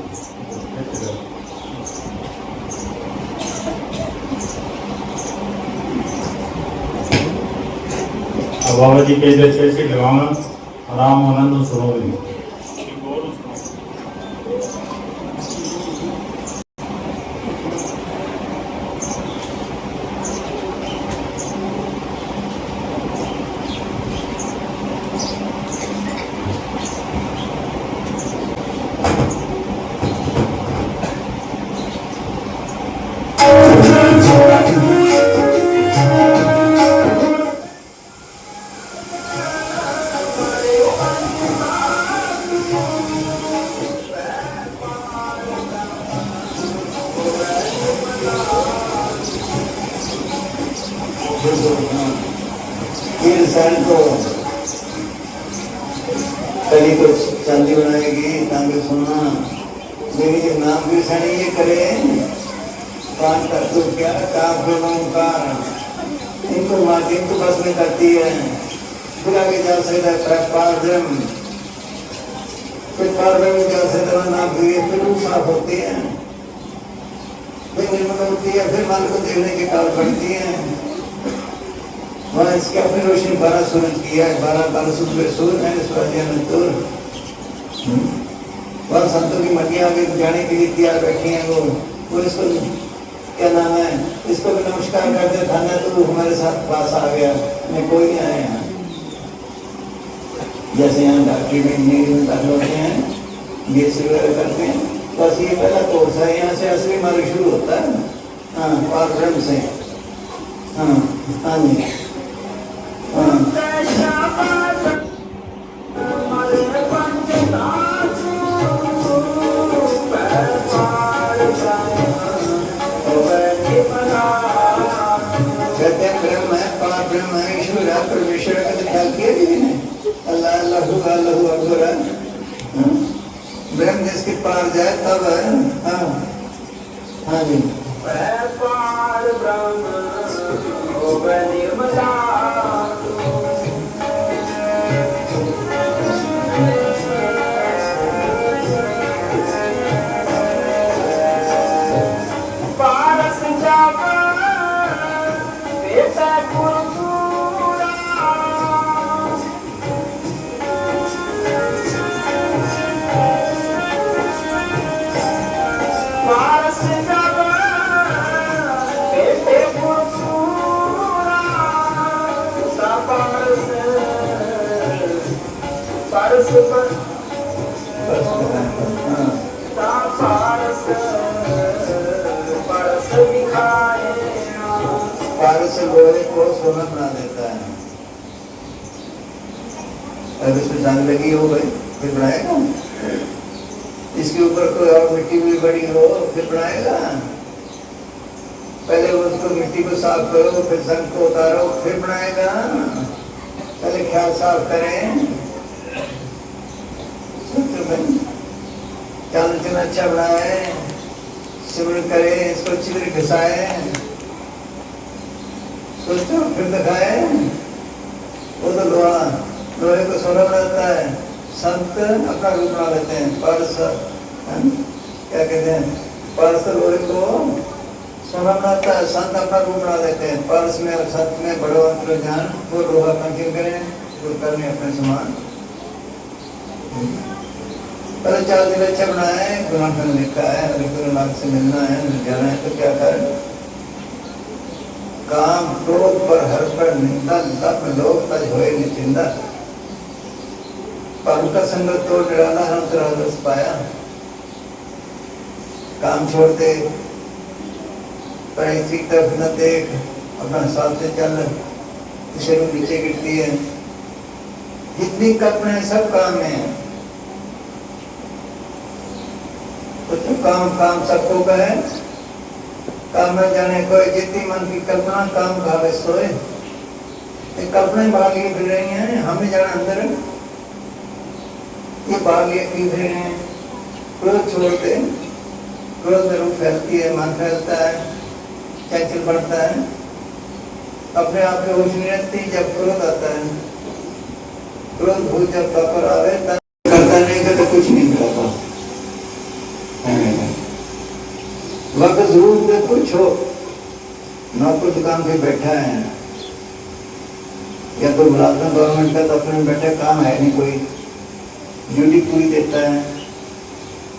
अब बाबा जी के जैसे ऐसे लगाना आराम आनंद सुनो भी इंसान को कली को चांदी बनाएगी ताकि सुनना मेरी नाम भी सनी ये करे पांच तत्व क्या काफ ओंकार इनको माध्यम को बस में करती है फिर आगे जा सकता है पारब्रह्म फिर पारब्रह्म जा सकता है नाम फिर साफ होती है फिर निर्मल होती है फिर मन को देखने की काल बढ़ती है वहाँ इसकी अपनी रोशनी 12 सूरज की है 12 सूर्य है सूर्य वहाँ संतों की मटिया आगे जाने के लिए तैयार बैठी हैं वो इसको क्या नाम है इसको भी नमस्कार करते थाना तो हमारे साथ पास आ गया मैं कोई नहीं आया यहाँ जैसे यहाँ डॉक्टरी में इंजीनियरिंग में दाखिल होते हैं बीएससी वगैरह करते हैं बस ये पहला कोर्स है यहाँ से असली मार्ग शुरू होता है हाँ पारब्रह्म से हाँ हाँ जी हाँ का लघु अघोर है, ब्रह्म जिसके पार जाए तब है। हाँ हाँ जी। पार ब्रह्म होवे निर्मला पारस जावा बेटा कुरकुरा पारस जावा बेटे कुरकुरा सा पारस पारस पर हाँ सा पारस पारस दिखाए पारस लोहे को सोना बना देता है। अगर इसमें जंग लगी हो गई फिर बनाएगा। इसके ऊपर कोई और मिट्टी भी बड़ी हो फिर बनाएगा। पहले उसको मिट्टी को साफ करो, फिर जंग को उतारो, फिर बनाएगा। पहले ख्याल साफ करें, चाल चलन अच्छा बनाए, सिमरन करे, इसको अच्छी तरह घिसाए, सोचो फिर दिखाए। वो तो लोहे को सोना बनाता है। संत अपना रूप बना लेते हैं। पारस क्या कहते हैं, पारस लोहे को सोना बनाता है, संत अपना रूप बना लेते हैं। पारस में और संत में बड़ो अंतर ज्ञान, वो लोहा कंकिल करें, वो करने अपने समान। पहले 4 दिन अच्छा बनाए, गुरु ने लिखा है, गुरु नाथ से मिलना है, जाना है तो क्या कर, काम क्रोध पर हर पर निंदा, लप लोग तज होए निचिंदा। पर उनका संगत तोड़ डाला, हम तेरा रस पाया। काम छोड़ दे, पर इसी तरफ न देख, अपना हिसाब से चल, शरीर नीचे गिरती है। जितनी कल्पना सब काम है, तो काम काम सबको कहे, काम में जाने कोई, जितनी मन की कल्पना काम खावे सोए। ये कल्पनाएं बाहर लिए फिर रही हैं, हमें जाना अंदर, ये बाहर लिए फिर रहे हैं। क्रोध छोड़ दे, क्रोध में रूह फैलती है, मन फैलता है, चंचल बढ़ता है, अपने आप में होश नहीं रहती। जब क्रोध आता है, क्रोध भूल जब पर आवे तब करता नहीं का तो कुछ नहीं करता। वक्त जरूर में कुछ हो, नौकर दुकान पे बैठा है या कोई मुलाजम गवर्नमेंट का दफ्तर में बैठा, काम है नहीं, कोई ड्यूटी पूरी देता है,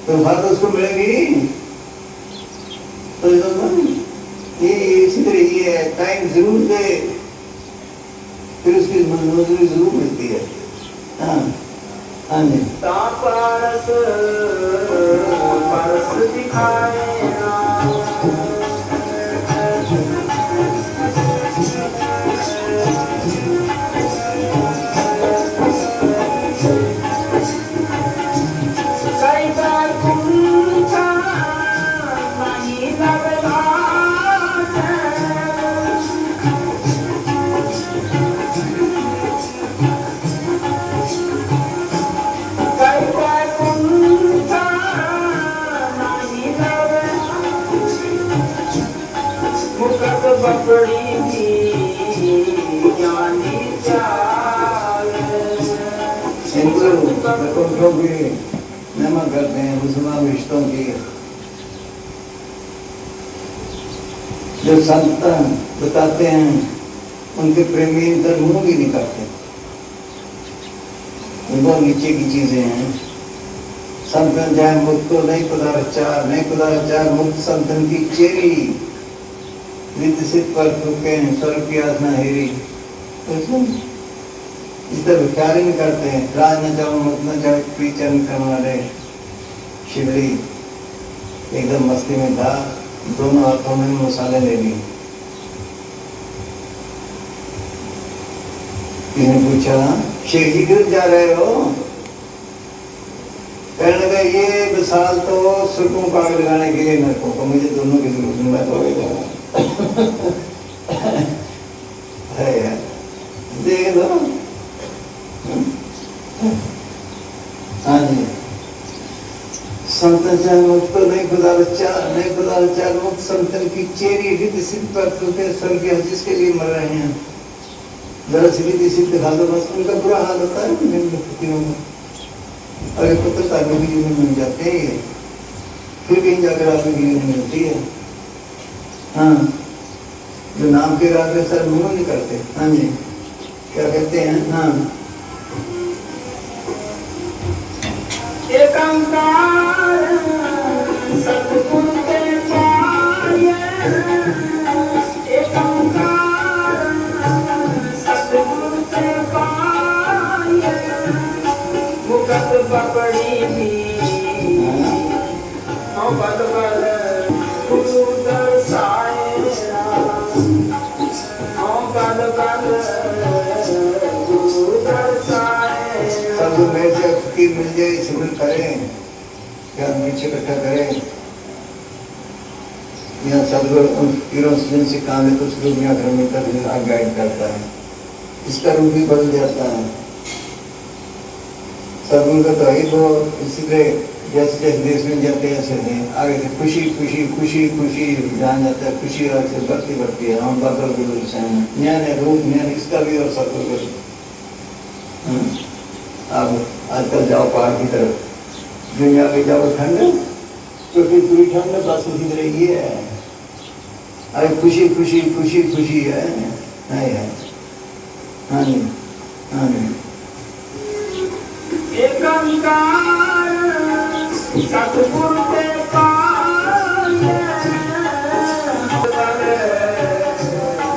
तो हर उसको मिलेगी। तो ये इसी तरह ये है, टाइम जरूर दे, फिर उसकी मजदूरी जरूर मिलती है। हाँ हाँ जी। पारस पारस दिखाए जो भी मेहमान करते हैं मुसलमान रिश्तों की, जो संत बताते हैं उनके प्रेमी इधर मुंह भी नहीं करते। बहुत नीचे की चीजें हैं। संतन जाए मुक्त तो नहीं पदारचार, नहीं पदारचार मुक्त संतन की चेरी, विदित पर फूके स्वर्ग की आसना हेरी। तो इधर विचार ही नहीं करते हैं। राज न जाओ मुक्त न जाओ, पीचन करने वाले शिवली एकदम मस्ती में था, दोनों हाथों में मसाले ले ली। किसने पूछा, शेख जी क्यों जा रहे हो? कहने लगा, ये विशाल तो सुरकों को आग लगाने के लिए मेरे को, मुझे दोनों की जरूरत मैं तो है यार, देख लो हाँ जी, संतन चाहे मुक्त तो नहीं खुदा बच्चा, नहीं खुदा बच्चा मुक्त संतन की चेरी रिद्धि सिद्ध पर टूटे स्वर्ग के जिसके लिए मर रहे हैं, जरा सी रिद्धि सिद्ध दिखा दो बस, उनका बुरा हाल होता है निम्न स्थितियों में। अरे पुत्रता में भी जीवन मिल जाते हैं ये, फिर कहीं जाकर आपकी जीवन मिलती है। हाँ, जो नाम के रास्ते सर मुंह नहीं करते। हाँ जी, क्या कहते हैं? हाँ, एकांकार सतगुण के पाए, एकांकार सतगुण के पाए, मुकत पकड़ी भी बल बल गुरु दर्शाए, बल बल गुरु दर्शाए। सब में से फकीर मिल जाए सिमरन करें, क्या नीचे इकट्ठा करें। यहाँ सदगुरु फकीरों से काम है, कुछ लोग यहाँ घर में कर गाइड करता है, इसका रूप भी बदल जाता है। सदगुरु का तो ही तो इसलिए जैसे जैसे देश में जाते हैं ऐसे हैं, आगे से खुशी खुशी खुशी खुशी जान जाता है, खुशी आगे से बढ़ती बढ़ती है। हम बदल गुरु से ज्ञान है, रूप ज्ञान इसका भी और सदगुरु का। अब आजकल जाओ पहाड़ की तरफ, दुनिया के जाओ ठंड, क्योंकि पूरी ठंड बस उसी तरह ही है। अरे खुशी खुशी खुशी खुशी है। हाँ जी, हाँ जी। एकांकार सतगुरु के पाए,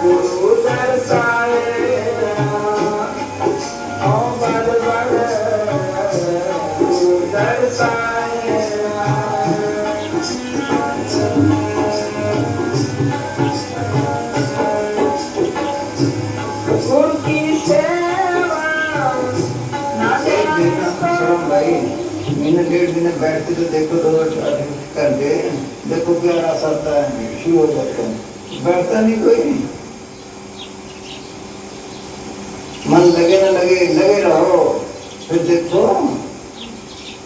गुरु दर्शाए, बल बल गुरु दर्शाए। गुरु की सेवा भाई महीने डेढ़ दिन बैठते तो देखो, 2 घंटे देखो क्या रस आता है, शुरू हो जाता है। बैठता नहीं कोई, मन लगे ना लगे, लगे रहो, फिर देखो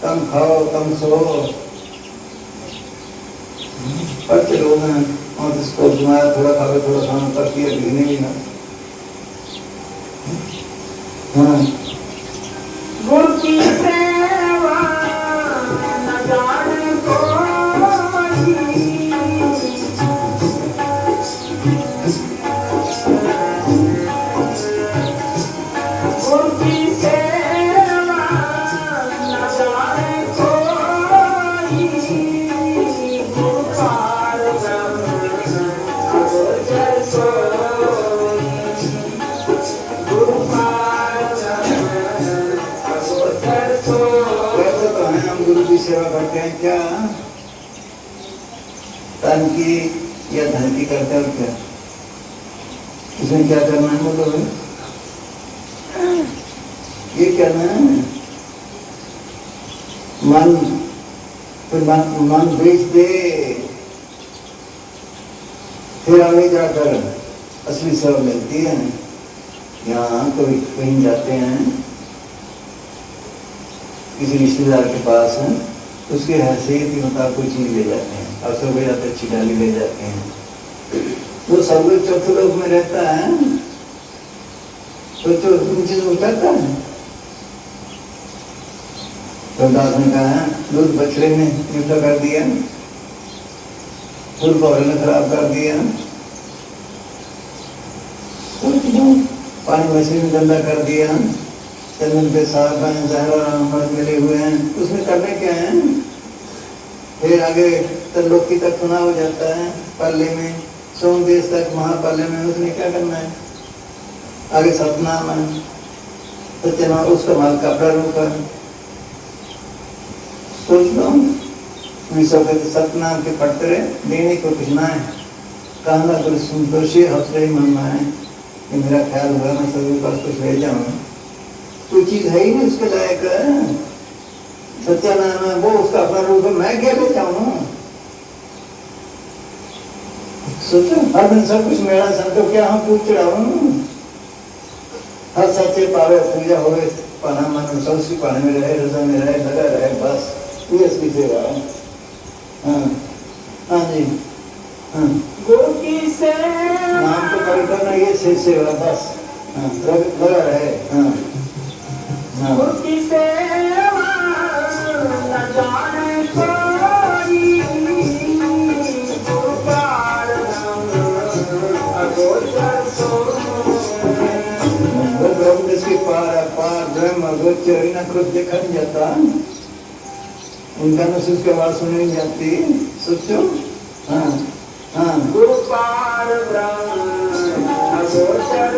कम खाओ कम सो, पर चलो ना। और इसको घुमाया, थोड़ा खाओ थोड़ा खाना कर दिया, भिगने भी ना। हाँ, गुरु की सेवा न जाने कोई, गुरु की सेवा न जाने कोई, गुरु पार अगोचर सोई, गुरु पार वैसे तो है हम गुरु की सेवा करते हैं क्या, तन की या धन की करते हैं क्या? इसमें क्या करना है बोलो भाई? ये करना है मन, फिर मन बेच दे, फिर आगे जाकर असली सेवा मिलती है। यहाँ कोई कहीं जाते हैं किसी रिश्तेदार के पास है, उसके हैसियत के मुताबिक कोई चीज ले जाते हैं, अवसर हो जाते अच्छी डाली ले जाते हैं। वो सब लोग चौथे लोग में रहता है तो चीज उठाता है। तो दास ने कहा दूध बछड़े में मीठा कर दिया, फूल पौधे ने खराब कर दिया, पानी मछली में गंदा कर दिया, चंदन पे साफ जहर मिले हुए हैं, उसमें करने क्या है? फिर आगे त्रिलोकी तक चुनाव हो जाता है, पल्ले में सोम देश तक महापल्ले में, उसने क्या करना है? आगे सतनाम है, सत्यनाम उसका माल कपड़ा रूप है। सोच लो विश्व के सतनाम के पटरे देने को कुछ ना है, कहना कुछ संतोषी हौसले ही मनना है कि मेरा ख्याल हुआ मैं सभी पास कुछ ले जाऊँ, कोई चीज है ही नहीं उसके लायक। सच्चा नाम है वो, उसका अपना रूप है, मैं क्या ले जाऊँ? सोचो हर दिन सब कुछ मेरा संतो क्या हम पूछ रहा हूँ, हर सच्चे पावे पूजा होवे पाना मन सबसे पाने में रहे, रजा में रहे, लगा रहे, बस ये असली सेवा है। हाँ हाँ जी, हाँ गुरु की सेवा नाम तो कर करना, ये सेवा बस। हाँ लगा रहे। हाँ हाँ गुरु की सेवा न जाने कोई, गुरु पार अगोचर वो ब्रह्म जिसके पार ब्रह्म अगोचर न खुद देखा नहीं जाता, उनका न उसकी आवाज सुनी नहीं जाती। सोचो। हाँ हाँ गुरु पार ब्रह्म अगोचर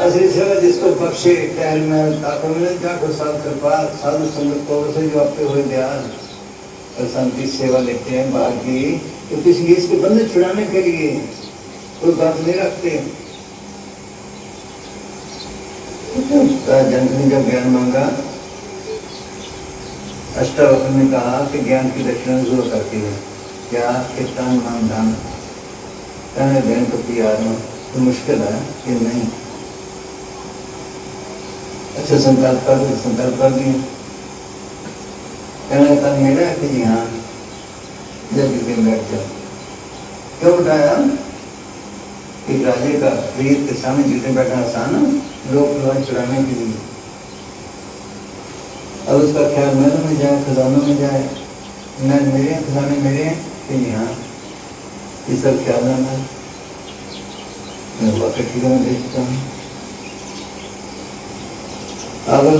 असली सेवा जिसको बख्शे टहल महल ताको मिले, जाको साध कृपा साधु संगत को से जो आपके हुए ध्यान और शांति सेवा लेते हैं बाहर की, तो किसी इसके बंधन छुड़ाने के लिए कोई बात नहीं रखते। जनक ने जब ज्ञान मांगा, अष्टावक्र ने कहा कि ज्ञान की दक्षिणा जरूर करती है, क्या कीर्तन मान दान कहने बहन को प्यार में तो मुश्किल है कि नहीं। अच्छा संकल्प कर दिए। कहने का मेरा है कि जी हाँ जब दिन बैठ जाओ। क्यों उठाया कि राजे का प्रीत के सामने जीते बैठना आसान है, लोग चुराने के लिए। अब उसका ख्याल महलों में जाए, खजानों में जाए, मैं मेरे खजाने मेरे हैं कि जी हाँ ये सब ख्याल है। मैं वाकई में देखता हूँ। अगर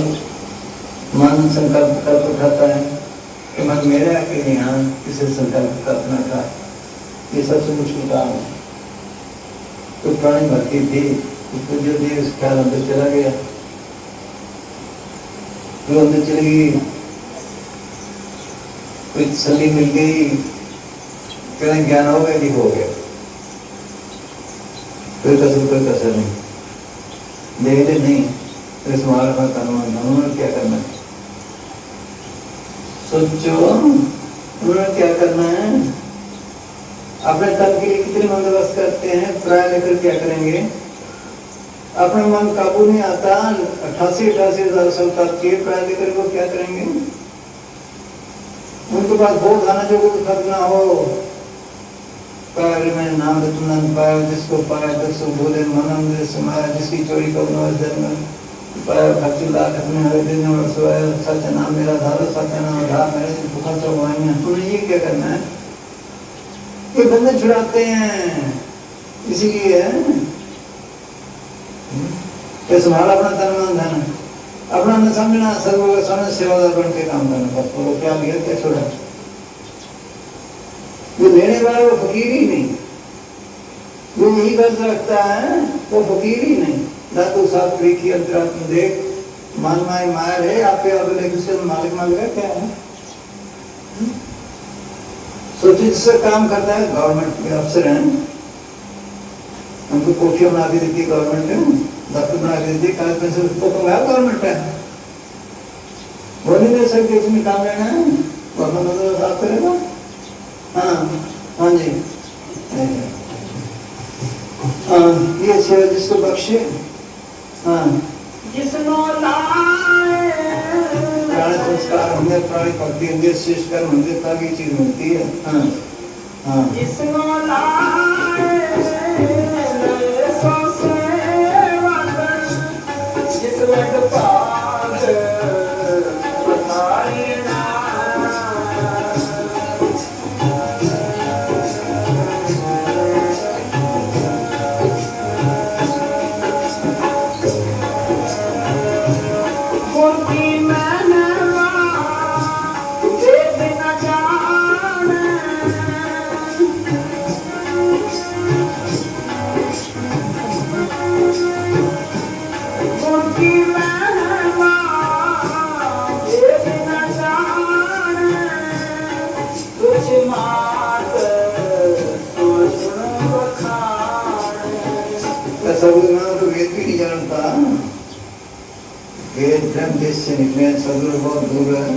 मन संकल्प कर उठाता है कि मन मेरा है कि यहाँ किसी संकल्प कल्पना का, ये सबसे मुश्किल काम है। तो प्राणी भक्ति थी, उसको जो भी उस ख्याल अंदर चला गया, जो अंदर चली गई, कोई तसल्ली मिल गई, कहना ज्ञान हो गया, नहीं हो गया, कोई कसर नहीं, देख ले नहीं, तो इस मार्ग में उन्होंने क्या करना है? सोचो उन्होंने क्या करना है? अपने तन के लिए कितने बंदोबस्त करते हैं, प्राय लेकर क्या करेंगे? अपना मन काबू नहीं आता, 88,000 साल तक के प्राय लेकर वो क्या करेंगे? उनके पास बहुत आना जो कुछ खत्म ना हो। पाया में नाम रतन पाया, जिसको पाया दसो बोले मनम समाया, जिसकी चोरी को जन्म पाया खर्चुल्ला खत्म हरे दिन और सोया, सच नाम मेरा धारो, सच नाम धा मेरे भूखा चौवाइयां। उन्हें ये क्या करना है? ये बंदे छुड़ाते हैं, इसीलिए ये संभाला अपना तन मन धन, अपना न समझना, सर्व का सामने सेवादार बन के काम करना। बस वो क्या लिया क्या छोड़ा? वो लेने वाला वो फकीर ही नहीं, वो यही गर्ज रखता है, वो फकीर ही नहीं। धातु शास्त्री की अंतरात्मा देख, मान माय माया है, आपके अब एक दूसरे मालिक मालिक क्या है? सोचिए जिससे काम करता है, गवर्नमेंट के अफसर हैं, उनको कोठियां बना के देती है गवर्नमेंट, दफ्तर बना के देती है, कागज पेंसिल गवर्नमेंट है, वो नहीं दे सकते, इसमें काम लेना है, गवर्नमेंट साफ करेगा। हाँ हाँ जी, ये सेवा जिसको बख्शे, हाँ प्राणी संस्कार होंगे, प्राणी भक्ति होंगे, शिष्ट कर्म होंगे, तब ये चीज मिलती है। हाँ हाँ प्रभु मैं तो वेद भी नहीं जानता, वेद ब्रह्म देश से निकले हैं, सदगुरु बहुत दूर है,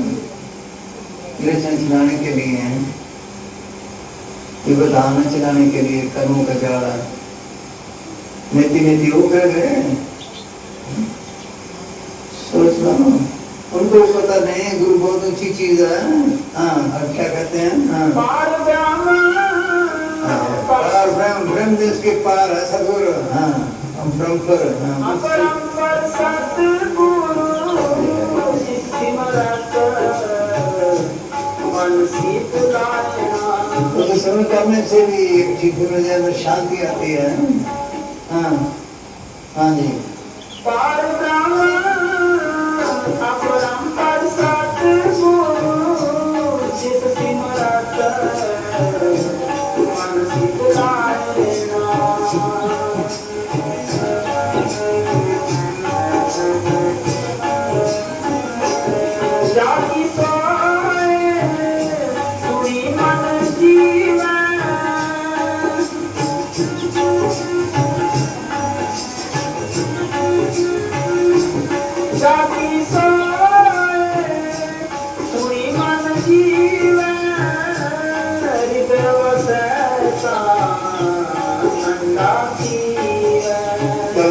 कृष्ण चलाने के लिए हैं, विधान चलाने के लिए कर्मों का जाल है, नीति नीति वो कर रहे हैं। सोच लो, उनको पता नहीं गुरु बहुत ऊंची चीज है। हाँ, अब क्या कहते हैं? हाँ, पार ब्रह्म, ब्रह्म देश के पार है सदगुरु। हाँ, हम ब्रह्म पर, हाँ, तो समय करने से भी एक ठीक हो जाए तो शांति आती है। हाँ, हाँ जी,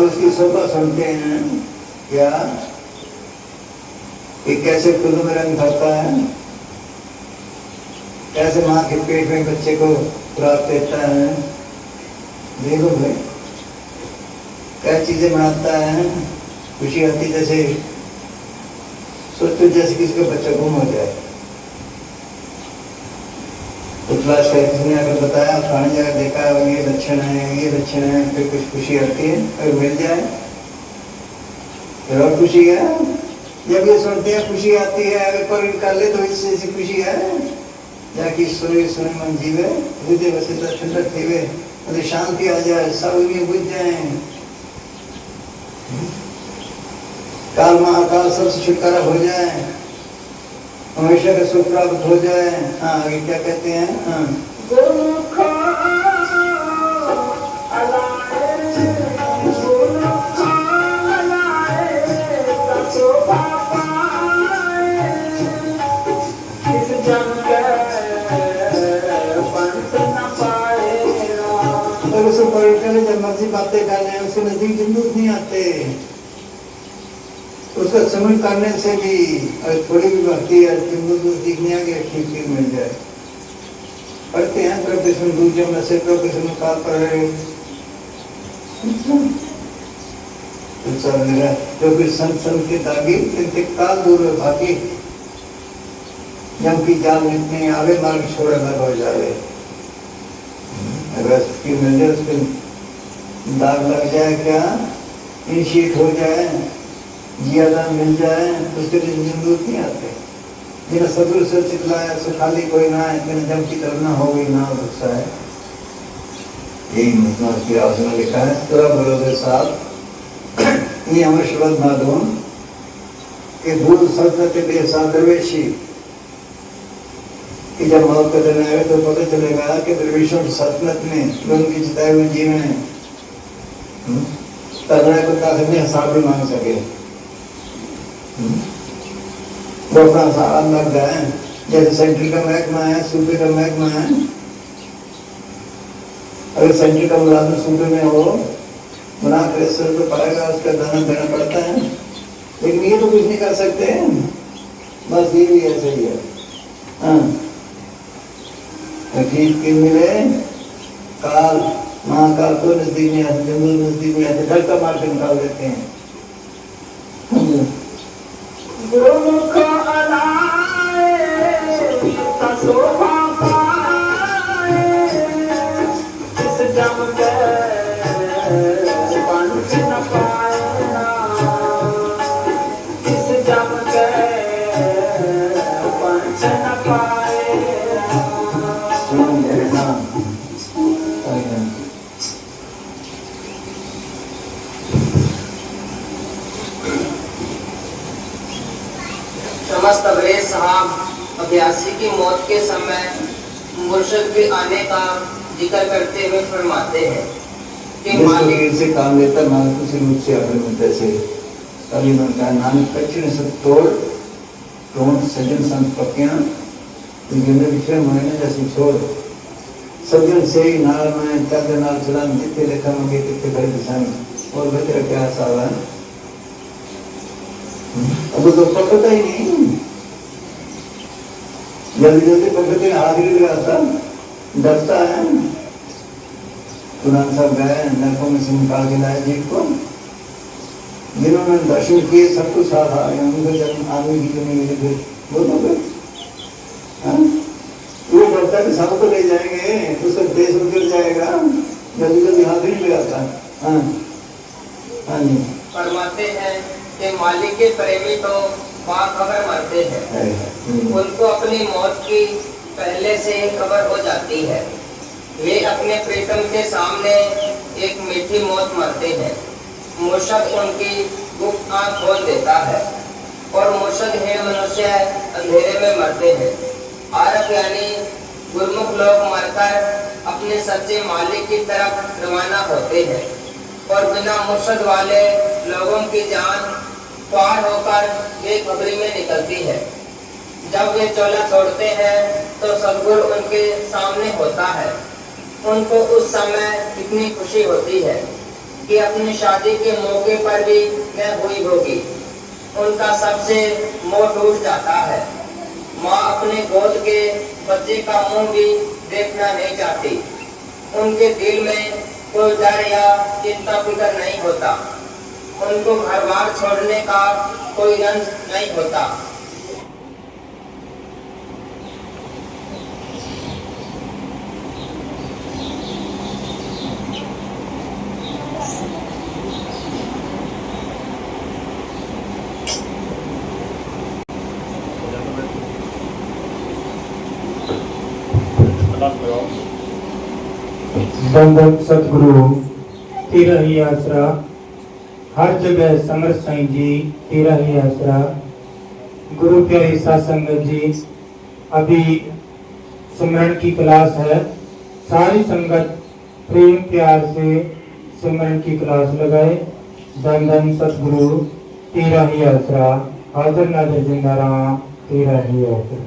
उसकी शोभा सुनते हैं क्या कि कैसे फूलों में रंग भरता है, कैसे माँ के पेट में बच्चे को खुराक देता है। देखो भाई क्या चीजें बनाता है, खुशी आती जैसे सोचते जैसे किसी का बच्चा गुम हो जाए। तो क्लास का किसने अगर बताया खाने जगह देखा ये लक्षण है, ये लक्षण है, फिर कुछ खुशी आती है, अगर मिल जाए फिर और खुशी है। जब ये सुनते हैं खुशी आती है, अगर पर निकाल ले तो इससे ऐसी खुशी है जाकि सोए सोए मन जीवे हृदय वसे ठंडक थीवे, मतलब शांति आ जाए, सब ये बुझ जाए, काल महाकाल सबसे छुटकारा हो जाए, हमेशा का सुख प्राप्त हो जाए। हाँ, ये क्या कहते हैं? हाँ, उसको पढ़ कर जब मर्जी बातें कर लें, उसके नजदीक जमदूत नहीं आते। उसका समझ करने से भी अगर थोड़ी भी भक्ति है जमदूत दिखने आ गया, ठीक ठीक मिल जाए। पढ़ते हैं प्रोफेशन दूसरे में से प्रोफेशन काल पढ़ रहे जो कि संत के दागी इनके काल दूर भागी, जब की जाल निकलने आवे मार्ग छोड़ा न हो जाए। अगर उसकी मिल जाए, उसके दाग लग जाए, क्या इनिशिएट हो जाए, जियादा मिल जाए, उसके लिए जरूरत नहीं आते। जिन्हें सदगुरु से चितलाया सो खाली कोई ना है, जब की तरफ ना हो गई ना गुस्सा है। यही मुद्दा की आसना लिखा है, तेरा भरोसे साथ ये हमें शब्द मालूम कि भूल सल्तनत बेसाद दरवेशी कि जब मौत का दिन आए तो पता चलेगा कि दरवेशों की सल्तनत में उनकी जिताए हुए जीवन है, तब को ताकत में हिसाब भी मांग सके। वो अपना सारा लग जाए, जैसे सेंट्रल का महकमा है, सूबे का महकमा है। अगर सेंट्रल का मुलाजिम सूबे में हो, बना कर सर पे पाएगा, उसका दाना देना पड़ता है, लेकिन ये तो कुछ नहीं कर सकते। बस ये भी ऐसे ही है। हाँ, ठीक के मिले काल महाकाल को नजदीक में आते, जंगल नजदीक में आते, डर का मार के निकाल देते हैं। गुरुमुख अलाए शोभा पाए, इस जम के पंच न पाए ना, इस जम के पंच न पाए ना। समस्त अवरेज साहब अभ्यासी की मौत के समय मुर्शिद के आने का जिक्र करते हुए फरमाते हैं के जिस मालिक फकीर से काम लेता नानक उसी रूप से आगे मिलते से कभी मिलता है नानक कच्चे सब तोड़ टोंट सज्जन संत पक्कियां जिन्हें विषय महीने जैसी छोड़ सज्जन से ही नाल में तद नाल चला जितने लेखा मंगे कितने घर दिशाएं और बेहतर क्या साल है अब तो पकड़ता ही नहीं जल्दी जल्दी पकड़ते हाथ ही लगाता डरता है कुरान साहब गए नरकों में से निकाल के लाए जीव को जिन्होंने दर्शन किए सब कुछ साथ आ गए उनको जन्म आदमी की जो नहीं मिले फिर वो तो फिर वो डरता है कि सब को ले जाएंगे उसका देश उतर जाएगा जल्दी जल्दी हाथ ही नहीं लगाता हाँ हाँ जी फरमाते हैं कि मालिक के प्रेमी तो बाखबर मरते हैं उनको अपनी मौत की पहले से ही खबर हो जाती है वे अपने प्रीतम के सामने एक मीठी मौत मरते हैं मुर्शद उनकी गुप्त आंख खोल देता है और मुर्शदहीन मनुष्य अंधेरे में मरते हैं आरफ यानी गुरमुख लोग मरकर अपने सच्चे मालिक की तरफ रवाना होते हैं और बिना मुर्शद वाले लोगों की जान पार होकर बेखबरी में निकलती है जब वे चोला छोड़ते हैं तो सदगुरु उनके सामने होता है उनको उस समय इतनी खुशी होती है कि अपनी शादी के मौके पर भी न हुई होगी उनका सबसे मोह टूट जाता है माँ अपने गोद के बच्चे का मुंह भी देखना नहीं चाहती उनके दिल में कोई डर या चिंता फिक्र नहीं होता उनको घर बार छोड़ने का कोई रंज नहीं होता बंधन सतगुरु तेरा ही आसरा हर जगह समर साईं जी तेरा ही आसरा गुरु प्यारे साथ संगत जी अभी सिमरन की क्लास है सारी संगत प्रेम प्यार से सिमरन की क्लास लगाए धन धन सतगुरु तेरा ही आसरा हाजिर नाजिर जिंदा रहा तेरा ही आसरा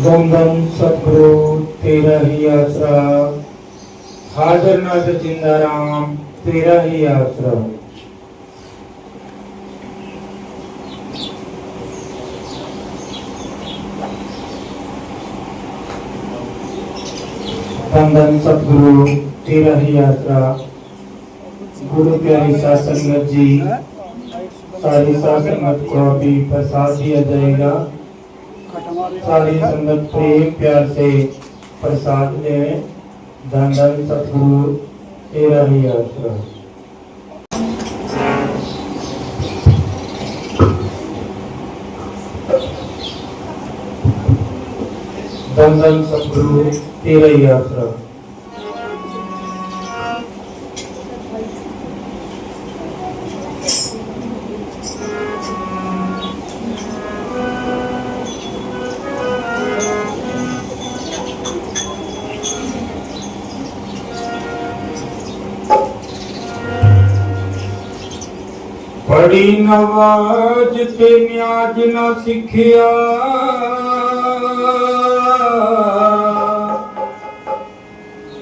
दम सतगुरु तेरा ही आसरा, हाजर नाथ जिंदा राम तेरा ही आसरा। दम सतगुरु तेरा ही आसरा। गुरु प्यारी साध संगत जी, सारी साध संगत को अभी प्रसाद दिया जाएगा। सारी संगत प्रेम प्यार से प्रसाद ले। धन धन सतगुरु तेरा ही आसरा। धन धन सतगुरु तेरा ही आसरा। बड़ी नवाज ते न्याज न सिखिया,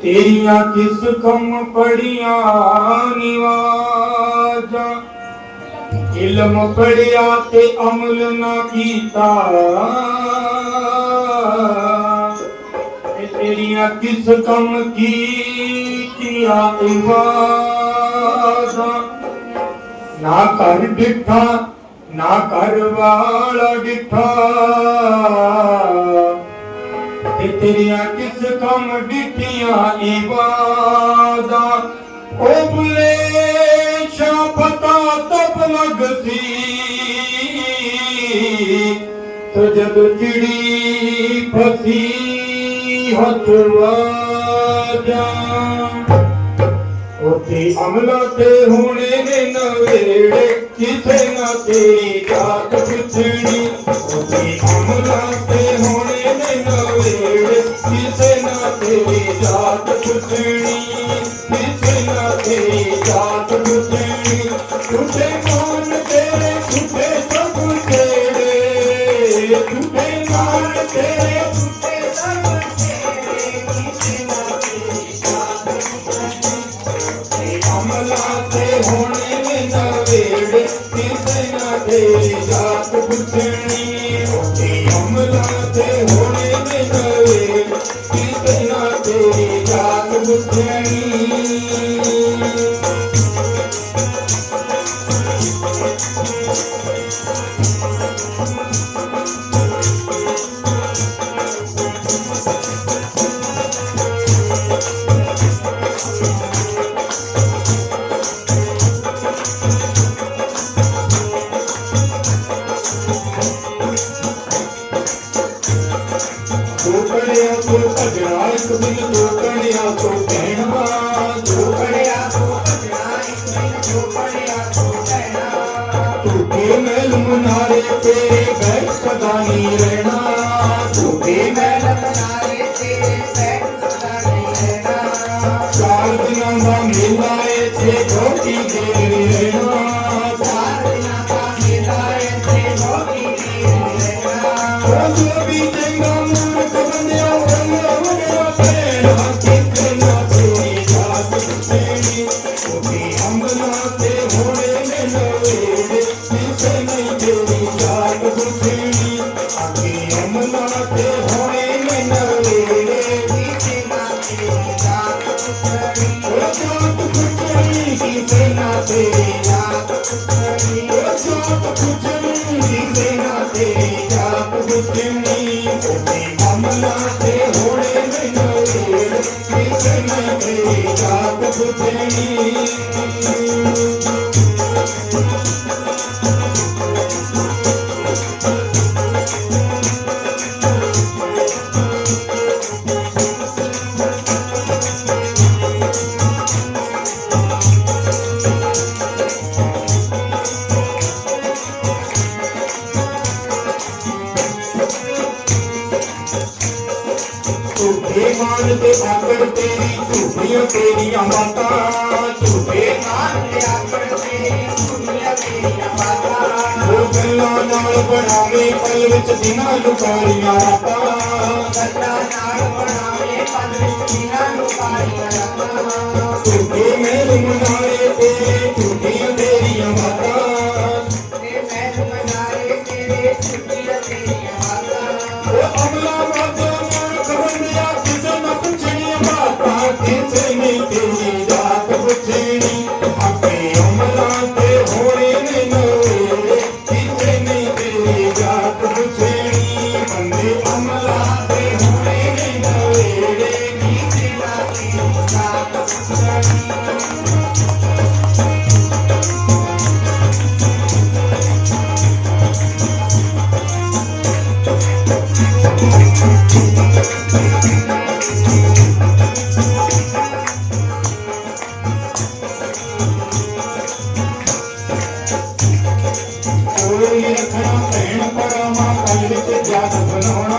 तेरिया किस कम पढ़िया निवाजा। इल्म पढ़िया ते अमल न कीता, तेरिया किस कम कीतिया इवाजा। ना कर डिठा ना कर वाला डिठा, तेरिया किस कम डिठिया इबादा। ओबले पता तब लगती, तो जब चिड़ी फसी हथवाजा। ओते अमला ते होने ने नवेड़े, किसे ना तेरी जात पुछड़ी। ओते अमला ते होने ने नवेड़े, किसे ना तेरी जात पुछड़ी। किसे ना तेरी जात पुछड़ी। झूठे मान तेरे झूठे सब तेरे, झूठे मान तेरे झूठे सब तेरे। किसे ना तेरी जात पुछड़ी। अमला ते होने में नवेड़े, किसे ना तेरी जात पुछड़ी। अमला ते होने में नवेड़े, किसे ना तेरी जात पुछड़ी। तेरे बैठ सदा नहीं रहना, झूठे महल बनाए तेरे बैठ सदा नहीं रहना। चार दिनों का मेला थे छोटी देर रहना, चार दिनों का मेला थे छोटी देर रहना। जो भी देगा मूर्ख बंदियों बंदियों बंदियों तेरा किसे ना तेरी जात पुछड़ी। ओती अमला ते होने में नवेड़े, किसे नहीं तेरी जात पुछड़ी। आखी अमला ते होने में नवेड़े, किसे ना तेरी जात पुछड़ी। ओ जात पुछड़ी किसे ना तेरी जात पुछड़ी। ओ जात पुछड़ी किसे ना तेरी जात पुछड़ी। ओती अमला ते होने में नवेड़े, किसे नहीं तेरी जात पुछड़ी। मान ते आकड़ तेरी झूठियां तेरियां बातां, झूठे मान ते आकड़ तेरी झूठियां तेरियां बातां। वो गल्लां नाल बनावे पल ਵਿੱਚ ਦਿਨਾਂ ਲੁਕਾਰੀਆਂ ਰਾਤਾਂ ਗੱਲਾਂ ਨਾਲ ਬਣਾਵੇ ਪਲ ਵਿੱਚ ਬਿਨਾਂ ਲੁਕਾਰੀਆਂ ਰਾਤਾਂ ਝੂਠੇ ਮਹਿਲ ਮਨਾਰੇ ਤੇਰੇ ਝੂਠੀਆਂ ਤੇਰੀਆਂ ਬਾਤਾਂ ਤੇ ਮਹਿਲ ਮਨਾਰੇ ਤੇਰੇ ਝੂਠੀਆਂ ਤੇਰੀਆਂ ਬਾਤਾਂ ਉਹ ਅਮਲਾ ਵਾਦਾ ਮਾਰ ਖਵੰਡਿਆ ਕਿਸੇ ਨਾ ਪੁੱਛਣੀਆਂ ਬਾਤਾਂ ਕਿਸੇ ਨਹੀਂ ਤੇਰੀ ਜਾਤ ਪੁੱਛਣੀ ਆਪੇ ਅਮਲਾ ਤੇ ਹੋਣੇ ਨੇ ਨਵੇੜੇ ਕਿਸੇ ਨਹੀਂ ਤੇਰੀ ਜਾਤ ਪੁੱਛਣੀ ਬੰਦੇ ਅਮਲਾ ਤੇ ਹੋਣੇ ਨੇ ਨਵੇੜੇ ਕਿਸੇ ਨਾ ਤੇਰੀ ਜਾਤ ਪੁੱਛਣੀ ਕੋਈ ਰੱਖਣਾ ਭੈਣ ਪਰਾਵਾਂ ਕਲ ਵਿੱਚ ਜਾਤ ਬਣਾਉਣਾ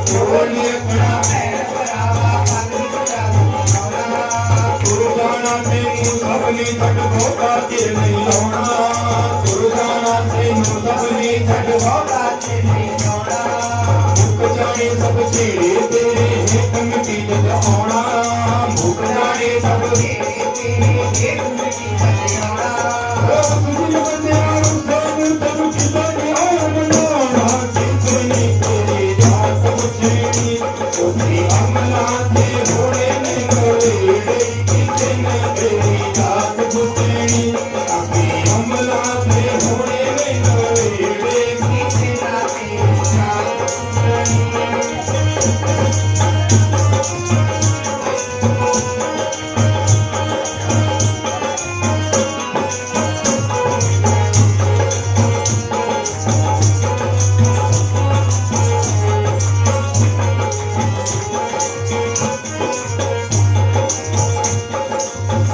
ਕੋਈ ਰੱਖਣਾ ਭੈਣ ਭਰਾਵਾ ਪਲ ਵਿੱਚ ਜਾਤ ਬਣਾਉਣਾ ਤੁਰ ਜਾਣਾ ਤੈਨੂੰ ਸਭ ਨੇ ਛੱਡ ਬਹੁਤਾ ਚਿਰ ਨਹੀਂ ਲਾਉਣਾ ਤੁਰ ਜਾਣਾ ਤੈਨੂੰ ਸਭ ਨੇ ਛੱਡ ਬਹੁਤਾ ਤੇ ਨਹੀਂ ਲਾਉਣਾ ਮੁੱਕ ਜਾਣੇ ਸਭ ਛੇੜੇ ਤੇਰੇ ਹੇਠ ਮਿੱਟੀ ਜਦ ਆਉਣਾ ਮੁੱਕ ਜਾਣੇ ਸਭ ਤੇਰੇ ਤੇਰੇ ਹੇਠ ਮਿੱਟੀ ਥੱਲੇ ਆਉਣਾ ਸੁਣ ਬੰਦਿਆਂ ਨੂੰ ਸਭ ਤੈਨੂੰ ਕਿਦਾਂ ਆਇਆ ਬਣਾਉਣਾ ਕਿਸੇ ਨੇ ਤੇਰੀ ਜਾਤ ਪੁੱਛਣੀ ਉਹਦੀ ਅਮਲਾ ਤੇ ਹੋਣੇ ਨੇ ਨਵੇੜੇ ਕਿਸੇ ਨੇ ਤੇਰੀ ਜਾਤ ਪੁੱਛਣੀ ਆਪੀ ਅਮਲਾ ਤੇ ਹੋਣੇ ਨੇ ਨਵੇੜੇ ਕਿਸੇ ਨਾ ਤੇਰੀ ਜਾਤ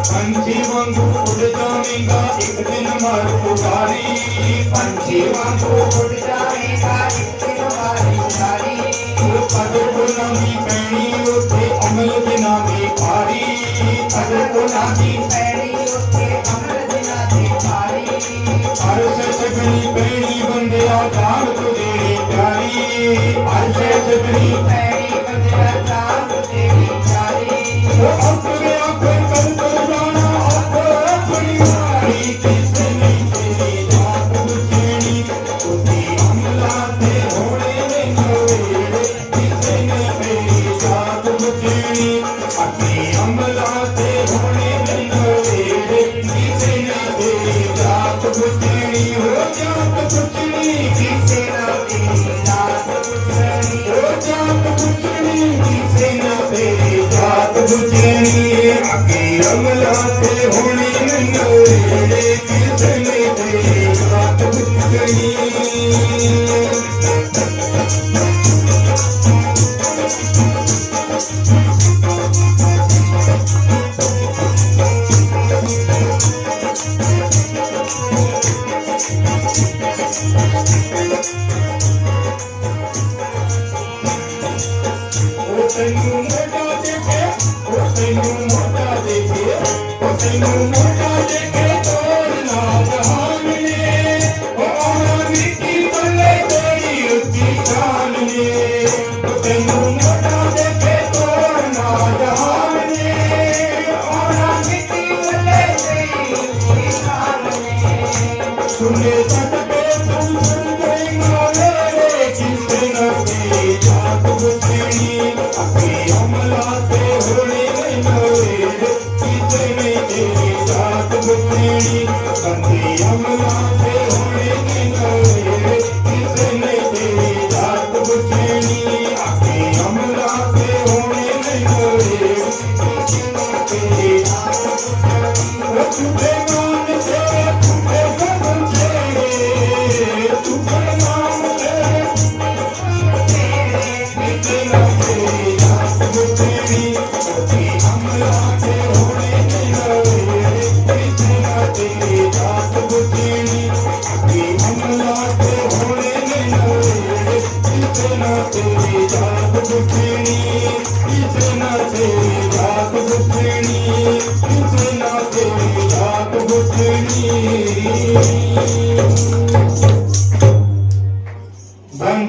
ਪੰਛੀ ਵਾਂਗੂ ਉੱਡ ਜਾਵੇਂਗਾ ਇੱਕ ਦਿਨ ਮਰ ਪੁਕਾਰੀ ਪੰਛੀ ਵਾਂਗੂ ਉੱਡ ਜਾਵੇਗਾ ਇੱਕ ਦਿਨ ਵਾਰੀ ਸਾਰੀ ਕਦਰ ਕੋ ਨਾਮੀ ਪੈਣੀ ਉੱਥੇ ਅਮਲ ਦੀ ਨਾਮੀ ਭਾਰੀ ਕਦਰ ਕੋ ਨਾਮੀ ਪੈਣੀ ਉੱਤੇ ਅਮਰ ਦਿਨਾਂ ਦੀ ਭਾਰੀ ਅਰਸ਼ ਸਗਣੀ ਪੈਣੀ ਬੰਦਿਆ ਜਾਨ ਤੁਝੇ ਪਿਆਰੀ ਅਰਸ਼ ਸਗਣੀ ਪੈਣੀ ਬੰਦਿਆ ਜਾਨ ਤੇਰੀ ਪਿਆਰੀ ਉਹ ਆਪਣੇ ਆਪੇ ਕਰ ਜਾਣਾ ਆਪਣੀ ਮਾਰੀ ਕਿਸੇ ਨਹੀਂ ਤੇਰੀ ਜਾਤ ਪੁੱਛਣੀ ਉਹਦੀ ਅਮਲਾ ਤੇ ਹੋਣੇ ਨੇ ਨਵੇੜੇ ਕਿਸੇ ਨੇ ਤੇਰੀ ਜਾਤ ਪੁੱਛਣੀ ਆਪਣੀ ਅਮਲਾ ਤੇ ਹੋਣੇ ਨੇ ਨਵੇੜੇ ਕਿਸੇ ਨੇ ਤੇਰੀ ਜਾਤ ਪੁੱਛਣੀ ਹੋ ਜਾਤ ਪੁੱਛਣੀ ਕਿਸੇ ਨਾ ਤੇਰੀ ਜਾਤ ਪੁੱਛਣੀ ਹੋ ਜਾਤ ਪੁੱਛਣੀ ਕਿਸੇ ਨਾ ਤੇਰੀ ਜਾਤ ਪੁੱਛਣੀ ਆਪਣੀ ਅਮਲਾ ਤੇ ਹੋਣੇ ਨੇ ਨਵੇੜੇ ਕਿਸੇ ਨੇ ਤੇਰੀ ਜਾਤ ਪੁੱਛਣੀ ਉਹ ਤੈਨੂੰ ਮੋਟਾ ਦੇਖੇ ਉਹ ਤੈਨੂੰ ਮੋਟਾ ਦੇਖੇ ਉਹ ਤੈਨੂੰ ਮੋਟਾ ਦੇਖੇ ਤੋੜ ਨਾ ਜਹਾਨ ਨੇ ਉਹ ਆਉਣਾ ਮਿੱਟੀ ਬੱਲੇ ਤੇਰੀ ਉੱਚੀ ਸ਼ਾਨ ਨੇ ਉਹ ਤੈਨੂੰ ਮੋਟਾ ਦੇਖੇ ਤੋੜ ਨਾ ਜਹਾਨ ਨੇ ਆਉਣਾ ਮਿੱਟੀ ਬੱਲੇ ਤੇਰੀ ਉੱਚੀ ਸ਼ਾਨ ਨੇ ਸੁਣੇ ਸੱਟ ਕੇ ਤੂੰ ਸੁਣ ਗਏਗਾ ਮੇਰੇ ਕਿਸੇ ਨਾ ਤੇਰੀ ਜਾਤ ਪੁੱਛਣੀ ਆਪਣੀ ਅਮਲਾ ਤੇ ਹੋਣੇ ਨੇ ਨਵੇੜੇ ਕਿਸੇ ਨੇ ਤੇਰੀ ਜਾਤ ਪੁੱਛਣੀ ਬੰਦੀ ਅਮਲਾ ਤੇ ਹੋਣੇ ਨੇ ਨਵੇੜੇ ਕਿਸੇ ਨੇ ਤੇਰੀ ਜਾਤ ਪੁੱਛਣੀ ਆਪਣੀ ਅਮਲਾ ਤੇ ਹੋਣੇ ਨੇ ਨਵੇੜੇ ਕਿਸੇ ਨੇ ਤੇਰੀ ਜਾਤ ਪੁੱਛਣੀ ਉਹ ਝੂਠੇ ਮਾਨ ਤੇਰੇ ਝੂਠੇ ਕਦਮ ਤੇਰੇ ਝੂਠੇ ਨਾਮ ਤੇਰੇ ਕਿਸੇ ਨਾ ਤੇਰੀ ਜਾਤ ਪੁੱਛਣੀ ਉਹਦੀ ਅਮਲਾ ਤੇ ਹੋਣੇ ਨੇ ਨਵੇੜੇ ਕਿਸੇ ਨਾ ਤੇਰੀ ਜਾਤ ਪੁੱਛਣੀ ਆਪਣੀ ਅਮਲਾ ਤੇ ਹੋਣੇ ਨੇ ਨਵੇੜੇ ਕਿਸੇ ਨਾ ਤੇਰੀ ਜਾਤ ਪੁੱਛਣੀ ਕਿਸੇ ਨਾ ਤੇਰੀ ਜਾਤ ਪੁੱਛਣੀ ਕਿਸੇ ਨਾ ਤੇਰੀ ਜਾਤ ਪੁੱਛਣੀ ਬੰਦ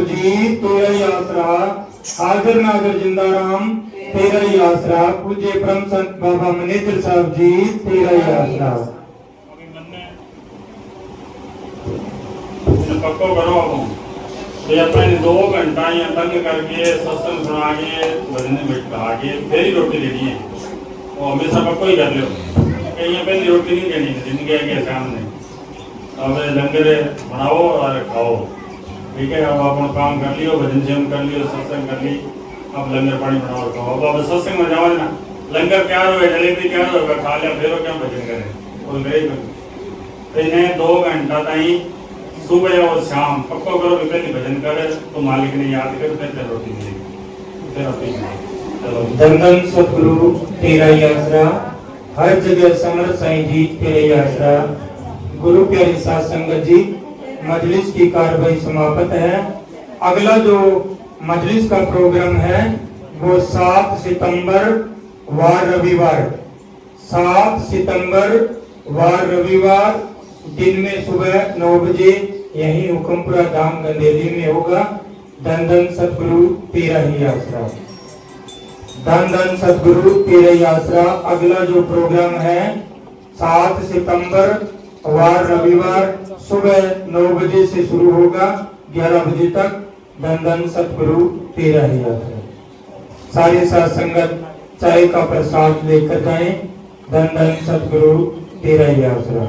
सतगुरु जी तेरा ही आसरा, हाजिर नाजिर जिंदा राम तेरा ही आसरा, पूज्य परम संत बाबा मनेजर साहब जी तेरा ही आसरा। पक्को करो अब तो अपन 2 घंटा या तंग करके सत्संग सुना के भजन बैठा के फिर ही रोटी देनी है। वो हमेशा पक्को ही कर लो, कहीं पहली रोटी नहीं देनी है जिंदगी के सामने। अब लंगर बनाओ और खाओ, ठीक है। अब अपन काम कर लियो, भजन सेवन कर लियो, सत्संग कर ली, अब लंगर पानी बनाओ और खाओ। अब सत्संग में जाओ ना, लंगर तैयार हो, जलेबी तैयार होगा, खा लिया फिर क्या भजन करें और करे। इन्हें 2 घंटा ताई सुबह और शाम पक्को करो कि पहले भजन करे तो मालिक ने याद कर फिर रोटी मिलेगी, फिर अपनी चलो। धन धन सतगुरु तेरा ही आसरा, हर जगह समर्थ साईं जी तेरे ही आसरा। गुरु प्यारी साध संगत जी, मजलिस की कार्रवाई समाप्त है। अगला जो मजलिस का प्रोग्राम है वो 7 सितंबर वार रविवार, 7 सितंबर वार रविवार दिन में सुबह 9 बजे यही हुक्मपुरा धाम गंदेली में होगा। धन धन सतगुरु तेरा ही आसरा, धन धन सतगुरु तेरा ही आसरा। अगला जो प्रोग्राम है 7 सितंबर वार रविवार सुबह 9 बजे से शुरू होगा, 11 बजे तक। धन धन सतगुरु तेरा ही आसरा। सारे साथ संगत चाय का प्रसाद लेकर जाएं। धन धन सतगुरु तेरा ही आसरा।